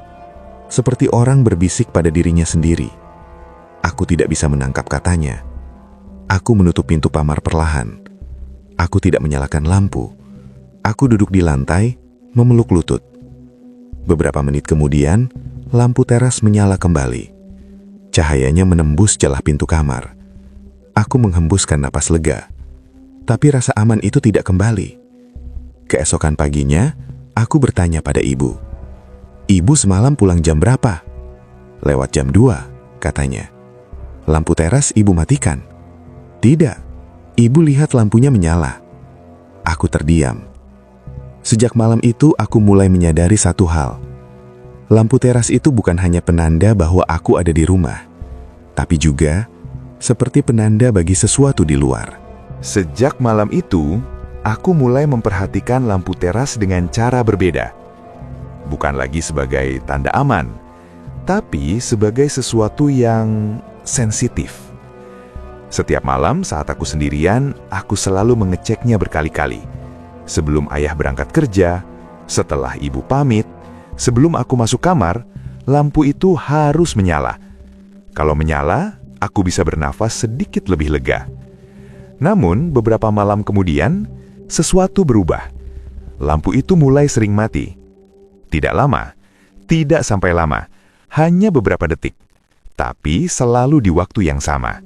[SPEAKER 4] Seperti orang berbisik pada dirinya sendiri. Aku tidak bisa menangkap katanya. Aku menutup pintu kamar perlahan. Aku tidak menyalakan lampu. Aku duduk di lantai, memeluk lutut. Beberapa menit kemudian, lampu teras menyala kembali. Cahayanya menembus celah pintu kamar. Aku menghembuskan napas lega. Tapi rasa aman itu tidak kembali. Keesokan paginya, aku bertanya pada ibu. Ibu semalam pulang jam berapa? Lewat jam 2, katanya. Lampu teras ibu matikan? Tidak, ibu lihat lampunya menyala. Aku terdiam. Sejak malam itu aku mulai menyadari satu hal. Lampu teras itu bukan hanya penanda bahwa aku ada di rumah, tapi juga seperti penanda bagi sesuatu di luar.
[SPEAKER 3] Sejak malam itu, aku mulai memperhatikan lampu teras dengan cara berbeda. Bukan lagi sebagai tanda aman, tapi sebagai sesuatu yang sensitif. Setiap malam saat aku sendirian, aku selalu mengeceknya berkali-kali. Sebelum ayah berangkat kerja, setelah ibu pamit, sebelum aku masuk kamar, lampu itu harus menyala. Kalau menyala, aku bisa bernafas sedikit lebih lega. Namun, beberapa malam kemudian, sesuatu berubah. Lampu itu mulai sering mati. Tidak lama, tidak sampai lama, hanya beberapa detik. Tapi selalu di waktu yang sama.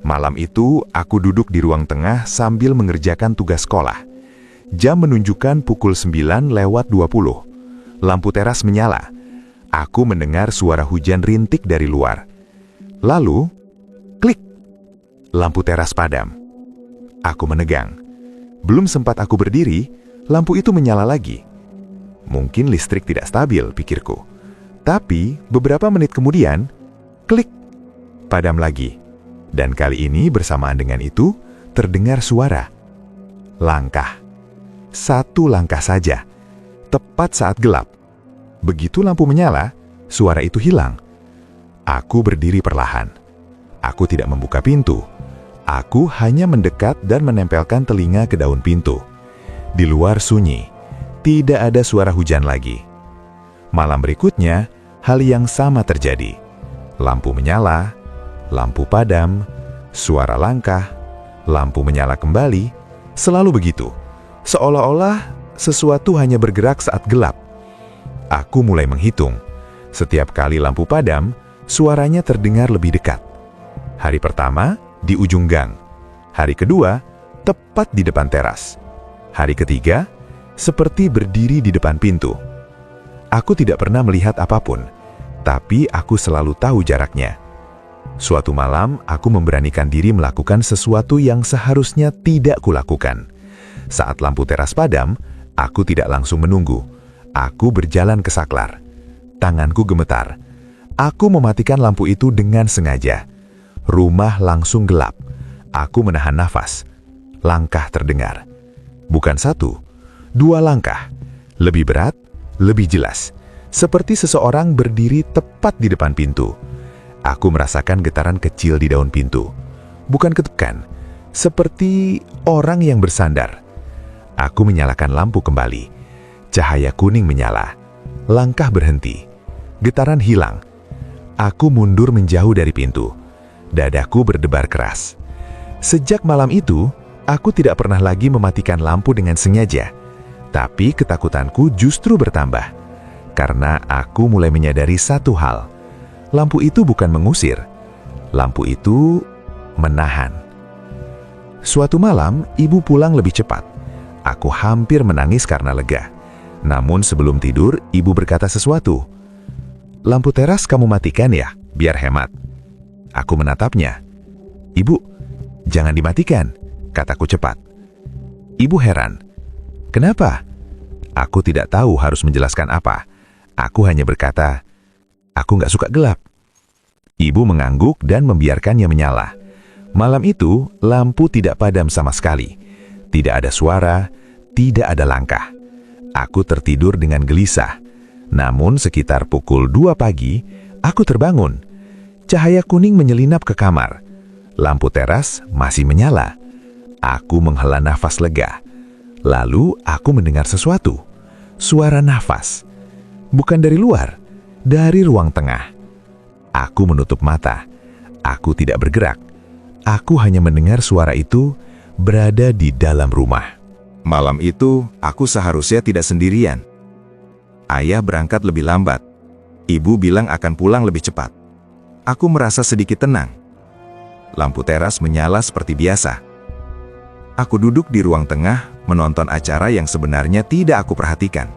[SPEAKER 3] Malam itu, aku duduk di ruang tengah sambil mengerjakan tugas sekolah. Jam menunjukkan pukul 9:20. Lampu teras menyala. Aku mendengar suara hujan rintik dari luar. Lalu, klik. Lampu teras padam. Aku menegang. Belum sempat aku berdiri, lampu itu menyala lagi. Mungkin listrik tidak stabil, pikirku. Tapi, beberapa menit kemudian, klik. Padam lagi. Dan kali ini bersamaan dengan itu, terdengar suara. Langkah. Satu langkah saja. Tepat saat gelap. Begitu lampu menyala, suara itu hilang. Aku berdiri perlahan. Aku tidak membuka pintu. Aku hanya mendekat dan menempelkan telinga ke daun pintu. Di luar sunyi. Tidak ada suara hujan lagi. Malam berikutnya, hal yang sama terjadi. Lampu menyala, lampu padam, suara langkah, lampu menyala kembali, selalu begitu. Seolah-olah sesuatu hanya bergerak saat gelap. Aku mulai menghitung. Setiap kali lampu padam, suaranya terdengar lebih dekat. Hari pertama, di ujung gang. Hari kedua, tepat di depan teras. Hari ketiga, seperti berdiri di depan pintu. Aku tidak pernah melihat apapun, tapi aku selalu tahu jaraknya. Suatu malam, aku memberanikan diri melakukan sesuatu yang seharusnya tidak kulakukan. Saat lampu teras padam, aku tidak langsung menunggu. Aku berjalan ke saklar. Tanganku gemetar. Aku mematikan lampu itu dengan sengaja. Rumah langsung gelap. Aku menahan nafas. Langkah terdengar. Bukan satu, 2 langkah. Lebih berat, lebih jelas. Seperti seseorang berdiri tepat di depan pintu. Aku merasakan getaran kecil di daun pintu. Bukan ketukan, seperti orang yang bersandar. Aku menyalakan lampu kembali. Cahaya kuning menyala. Langkah berhenti. Getaran hilang. Aku mundur menjauh dari pintu. Dadaku berdebar keras. Sejak malam itu, aku tidak pernah lagi mematikan lampu dengan sengaja. Tapi ketakutanku justru bertambah. Karena aku mulai menyadari satu hal. Lampu itu bukan mengusir. Lampu itu menahan. Suatu malam, ibu pulang lebih cepat. Aku hampir menangis karena lega. Namun sebelum tidur, ibu berkata sesuatu. Lampu teras kamu matikan ya, biar hemat. Aku menatapnya. Ibu, jangan dimatikan.
[SPEAKER 5] kataku cepat. Ibu heran. Kenapa? Aku tidak tahu harus menjelaskan apa. Aku hanya berkata, aku nggak suka gelap. Ibu mengangguk dan membiarkannya menyala. Malam itu, lampu tidak padam sama sekali. Tidak ada suara, tidak ada langkah. Aku tertidur dengan gelisah. Namun sekitar pukul 2 pagi, aku terbangun. Cahaya kuning menyelinap ke kamar. Lampu teras masih menyala. Aku menghela nafas lega. Lalu aku mendengar sesuatu. Suara nafas. Bukan dari luar, dari ruang tengah. Aku menutup mata. Aku tidak bergerak. Aku hanya mendengar suara itu berada di dalam rumah.
[SPEAKER 2] Malam itu, aku seharusnya tidak sendirian. Ayah berangkat lebih lambat. Ibu bilang akan pulang lebih cepat. Aku merasa sedikit tenang. Lampu teras menyala seperti biasa. Aku duduk di ruang tengah, menonton acara yang sebenarnya tidak aku perhatikan.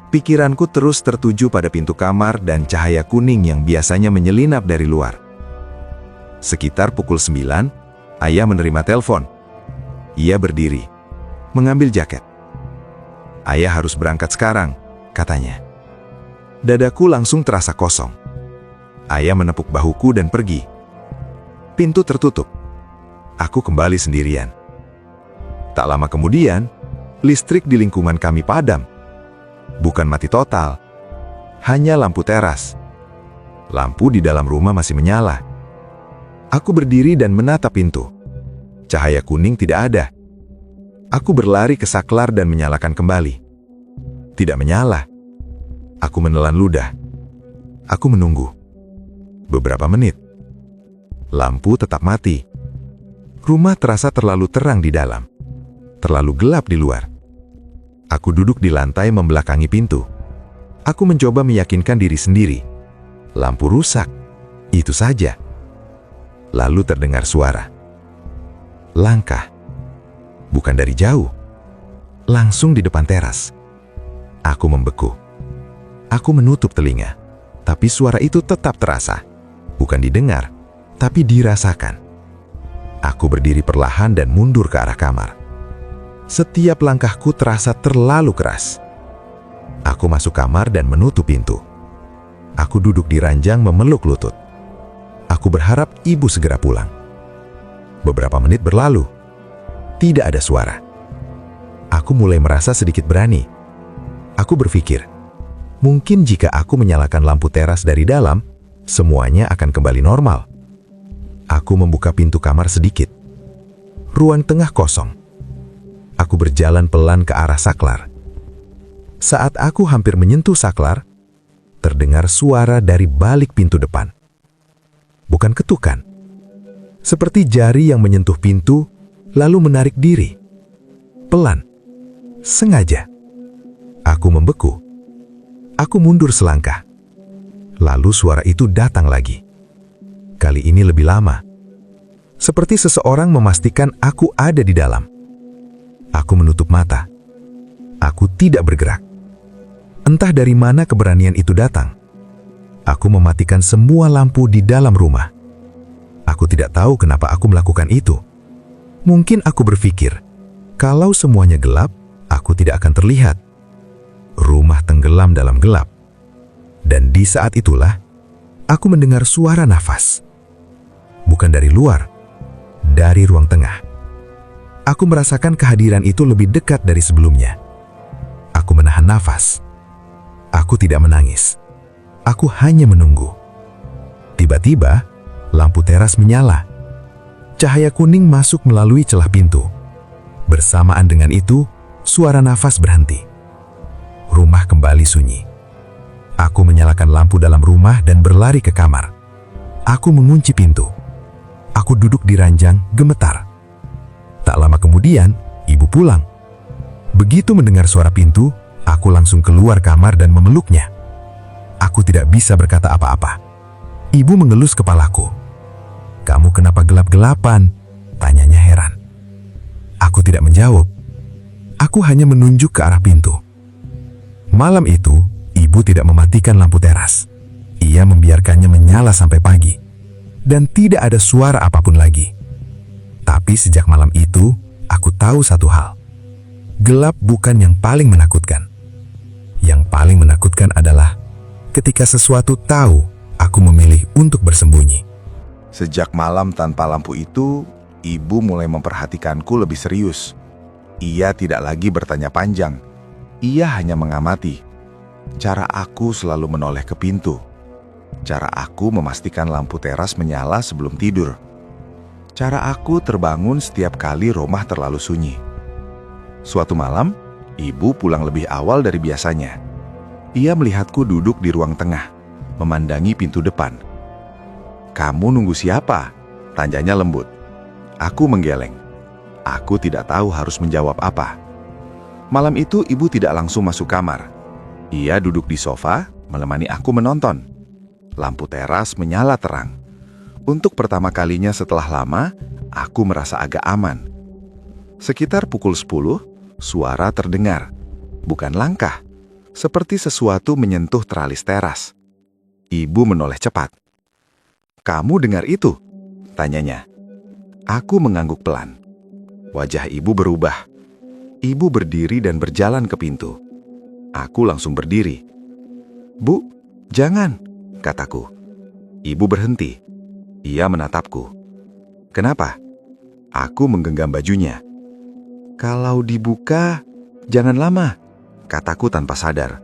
[SPEAKER 2] Pikiranku terus tertuju pada pintu kamar dan cahaya kuning yang biasanya menyelinap dari luar. Sekitar pukul 9, ayah menerima telepon. Ia berdiri, mengambil jaket. Ayah harus berangkat sekarang, katanya. Dadaku langsung terasa kosong. Ayah menepuk bahuku dan pergi. Pintu tertutup. Aku kembali sendirian. Tak lama kemudian, listrik di lingkungan kami padam. Bukan mati total, hanya lampu teras. Lampu di dalam rumah masih menyala. Aku berdiri dan menatap pintu. Cahaya kuning tidak ada. Aku berlari ke saklar dan menyalakan kembali. Tidak menyala. Aku menelan ludah. Aku menunggu. Beberapa menit. Lampu tetap mati. Rumah terasa terlalu terang di dalam. Terlalu gelap di luar. Aku duduk di lantai membelakangi pintu. Aku mencoba meyakinkan diri sendiri. Lampu rusak. Itu saja. Lalu terdengar suara. Langkah. Bukan dari jauh. Langsung di depan teras. Aku membeku. Aku menutup telinga. Tapi suara itu tetap terasa. Bukan didengar, tapi dirasakan. Aku berdiri perlahan dan mundur ke arah kamar. Setiap langkahku terasa terlalu keras. Aku masuk kamar dan menutup pintu. Aku duduk di ranjang memeluk lutut. Aku berharap ibu segera pulang. Beberapa menit berlalu. Tidak ada suara. Aku mulai merasa sedikit berani. Aku berpikir, mungkin jika aku menyalakan lampu teras dari dalam, semuanya akan kembali normal. Aku membuka pintu kamar sedikit. Ruang tengah kosong. Aku berjalan pelan ke arah saklar. Saat aku hampir menyentuh saklar, terdengar suara dari balik pintu depan. Bukan ketukan. Seperti jari yang menyentuh pintu, lalu menarik diri. Pelan. Sengaja. Aku membeku. Aku mundur selangkah. Lalu suara itu datang lagi. Kali ini lebih lama. Seperti seseorang memastikan aku ada di dalam. Aku menutup mata. Aku tidak bergerak. Entah dari mana keberanian itu datang. Aku mematikan semua lampu di dalam rumah. Aku tidak tahu kenapa aku melakukan itu. Mungkin aku berpikir, kalau semuanya gelap, aku tidak akan terlihat. Rumah tenggelam dalam gelap. Dan di saat itulah, aku mendengar suara nafas. Bukan dari luar, dari ruang tengah. Aku merasakan kehadiran itu lebih dekat dari sebelumnya. Aku menahan nafas. Aku tidak menangis. Aku hanya menunggu. Tiba-tiba, lampu teras menyala. Cahaya kuning masuk melalui celah pintu. Bersamaan dengan itu, suara nafas berhenti. Rumah kembali sunyi. Aku menyalakan lampu dalam rumah dan berlari ke kamar. Aku mengunci pintu. Aku duduk di ranjang, gemetar. Tak lama kemudian, ibu pulang. Begitu mendengar suara pintu, aku langsung keluar kamar dan memeluknya. Aku tidak bisa berkata apa-apa. Ibu mengelus kepalaku. "Kamu kenapa gelap-gelapan?" tanyanya heran. Aku tidak menjawab. Aku hanya menunjuk ke arah pintu. Malam itu, ibu tidak mematikan lampu teras. Ia membiarkannya menyala sampai pagi. Dan tidak ada suara apapun lagi.
[SPEAKER 7] Tapi sejak malam itu, aku tahu satu hal. Gelap bukan yang paling menakutkan. Yang paling menakutkan adalah ketika sesuatu tahu aku memilih untuk bersembunyi.
[SPEAKER 3] Sejak malam tanpa lampu itu, ibu mulai memperhatikanku lebih serius. Ia tidak lagi bertanya panjang. Ia hanya mengamati. Cara aku selalu menoleh ke pintu. Cara aku memastikan lampu teras menyala sebelum tidur. Cara aku terbangun setiap kali rumah terlalu sunyi. Suatu malam, ibu pulang lebih awal dari biasanya. Ia melihatku duduk di ruang tengah, memandangi pintu depan. "Kamu nunggu siapa?" tanyanya lembut. Aku menggeleng. Aku tidak tahu harus menjawab apa. Malam itu ibu tidak langsung masuk kamar. Ia duduk di sofa, menemani aku menonton. Lampu teras menyala terang. Untuk pertama kalinya setelah lama, aku merasa agak aman. Sekitar pukul 10, suara terdengar. Bukan langkah, seperti sesuatu menyentuh teralis teras. Ibu menoleh cepat. "Kamu dengar itu?" tanyanya. Aku mengangguk pelan. Wajah ibu berubah. Ibu berdiri dan berjalan ke pintu. Aku langsung berdiri. "Bu, jangan," kataku. Ibu berhenti. Ia menatapku. "Kenapa?" Aku menggenggam bajunya. "Kalau dibuka, jangan lama," kataku tanpa sadar.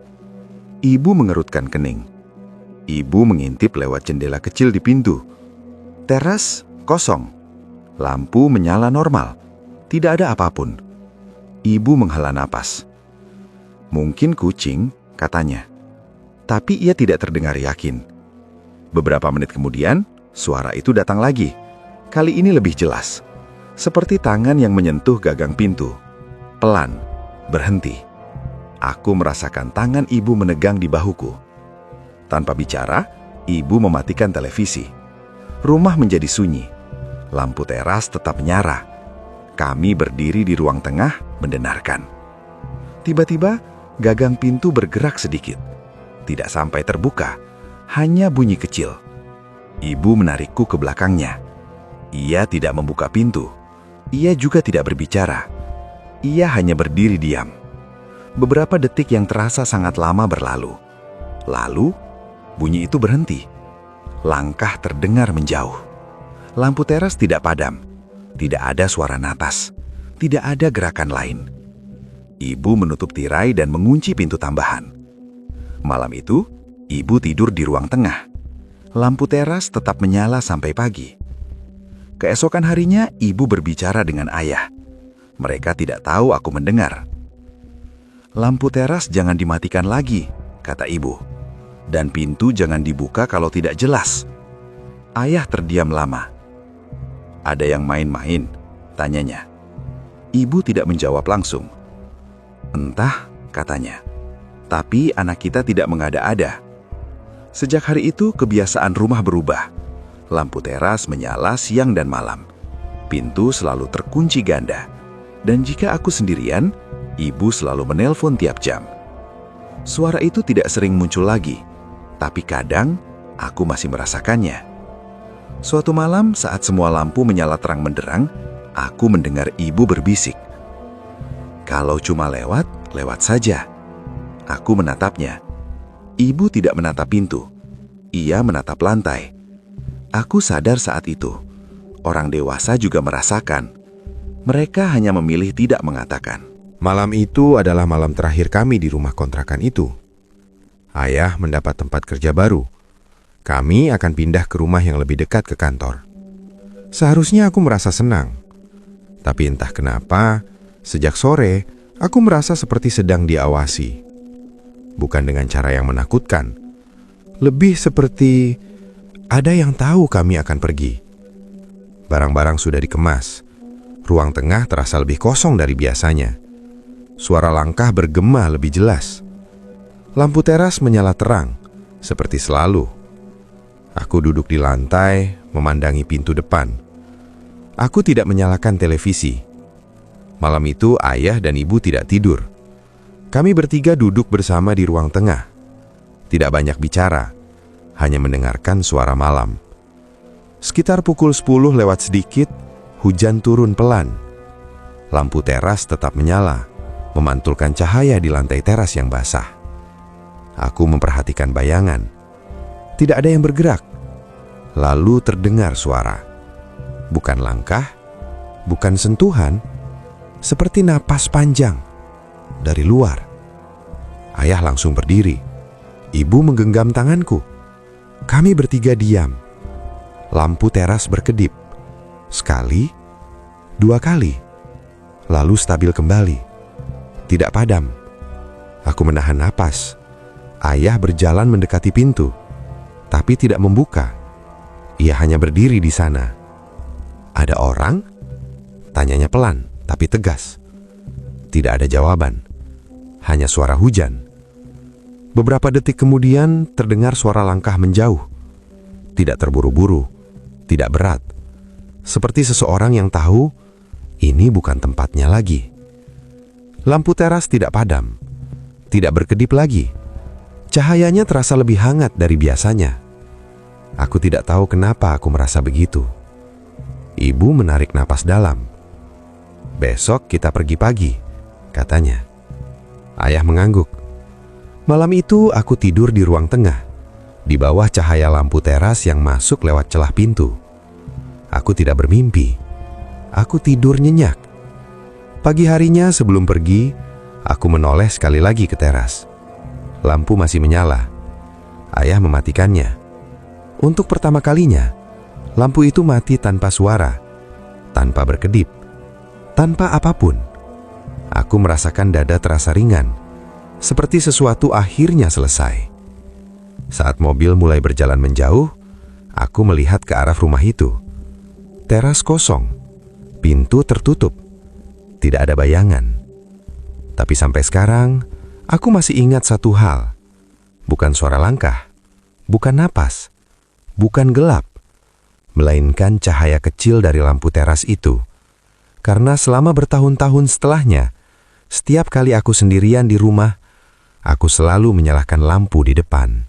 [SPEAKER 3] Ibu mengerutkan kening. Ibu mengintip lewat jendela kecil di pintu. Teras kosong. Lampu menyala normal. Tidak ada apapun. Ibu menghela napas. "Mungkin kucing," katanya. Tapi ia tidak terdengar yakin. Beberapa menit kemudian, suara itu datang lagi. Kali ini lebih jelas. Seperti tangan yang menyentuh gagang pintu. Pelan, berhenti. Aku merasakan tangan ibu menegang di bahuku. Tanpa bicara, ibu mematikan televisi. Rumah menjadi sunyi. Lampu teras tetap menyala. Kami berdiri di ruang tengah, mendengarkan. Tiba-tiba, gagang pintu bergerak sedikit. Tidak sampai terbuka, hanya bunyi kecil. Ibu menarikku ke belakangnya. Ia tidak membuka pintu. Ia juga tidak berbicara. Ia hanya berdiri diam. Beberapa detik yang terasa sangat lama berlalu. Lalu, bunyi itu berhenti. Langkah terdengar menjauh. Lampu teras tidak padam. Tidak ada suara napas. Tidak ada gerakan lain. Ibu menutup tirai dan mengunci pintu tambahan. Malam itu, ibu tidur di ruang tengah. Lampu teras tetap menyala sampai pagi. Keesokan harinya, ibu berbicara dengan ayah. Mereka tidak tahu aku mendengar. "Lampu teras jangan dimatikan lagi," kata ibu. "Dan pintu jangan dibuka kalau tidak jelas." Ayah terdiam lama. "Ada yang main-main?" tanyanya. Ibu tidak menjawab langsung. "Entah," katanya. "Tapi anak kita tidak mengada-ada." Sejak hari itu, kebiasaan rumah berubah. Lampu teras menyala siang dan malam. Pintu selalu terkunci ganda. Dan jika aku sendirian, ibu selalu menelpon tiap jam. Suara itu tidak sering muncul lagi, tapi kadang aku masih merasakannya. Suatu malam saat semua lampu menyala terang benderang, aku mendengar ibu berbisik. "Kalau cuma lewat, lewat saja." Aku menatapnya. Ibu tidak menatap pintu. Ia menatap lantai. Aku sadar saat itu, orang dewasa juga merasakan. Mereka hanya memilih tidak mengatakan.
[SPEAKER 7] Malam itu adalah malam terakhir kami di rumah kontrakan itu. Ayah mendapat tempat kerja baru. Kami akan pindah ke rumah yang lebih dekat ke kantor. Seharusnya aku merasa senang. Tapi entah kenapa, sejak sore, aku merasa seperti sedang diawasi. Bukan dengan cara yang menakutkan. Lebih seperti ada yang tahu kami akan pergi. Barang-barang sudah dikemas. Ruang tengah terasa lebih kosong dari biasanya. Suara langkah bergema lebih jelas. Lampu teras menyala terang, seperti selalu. Aku duduk di lantai, memandangi pintu depan. Aku tidak menyalakan televisi. Malam itu ayah dan ibu tidak tidur. Kami bertiga duduk bersama di ruang tengah. Tidak banyak bicara, hanya mendengarkan suara malam. Sekitar pukul 10 lewat sedikit, Hujan turun pelan. Lampu teras tetap menyala, memantulkan cahaya di lantai teras yang basah. Aku memperhatikan bayangan. Tidak ada yang bergerak. Lalu terdengar suara. Bukan langkah, bukan sentuhan, seperti napas panjang dari luar. Ayah langsung berdiri. Ibu menggenggam tanganku. Kami bertiga diam. Lampu teras berkedip. Sekali, 2 kali. Lalu stabil kembali. Tidak padam. Aku menahan napas. Ayah berjalan mendekati pintu, tapi tidak membuka. Ia hanya berdiri di sana. Ada orang? Tanyanya pelan, tapi tegas. Tidak ada jawaban. Hanya suara hujan. Beberapa detik kemudian terdengar suara langkah menjauh. Tidak terburu-buru, tidak berat. Seperti seseorang yang tahu ini bukan tempatnya lagi. Lampu teras tidak padam, tidak berkedip lagi. Cahayanya terasa lebih hangat dari biasanya. Aku tidak tahu kenapa aku merasa begitu. Ibu menarik napas dalam. "Besok kita pergi pagi," katanya. Ayah mengangguk. Malam itu aku tidur di ruang tengah, di bawah cahaya lampu teras yang masuk lewat celah pintu. Aku tidak bermimpi. Aku tidur nyenyak. Pagi harinya sebelum pergi, aku menoleh sekali lagi ke teras. Lampu masih menyala. Ayah mematikannya. Untuk pertama kalinya, lampu itu mati tanpa suara, tanpa berkedip, tanpa apapun. Aku merasakan dada terasa ringan, seperti sesuatu akhirnya selesai. Saat mobil mulai berjalan menjauh, aku melihat ke arah rumah itu. Teras kosong, pintu tertutup, tidak ada bayangan. Tapi sampai sekarang, aku masih ingat satu hal. Bukan suara langkah, bukan napas, bukan gelap, melainkan cahaya kecil dari lampu teras itu. Karena selama bertahun-tahun setelahnya, setiap kali aku sendirian di rumah, aku selalu menyalakan lampu di depan.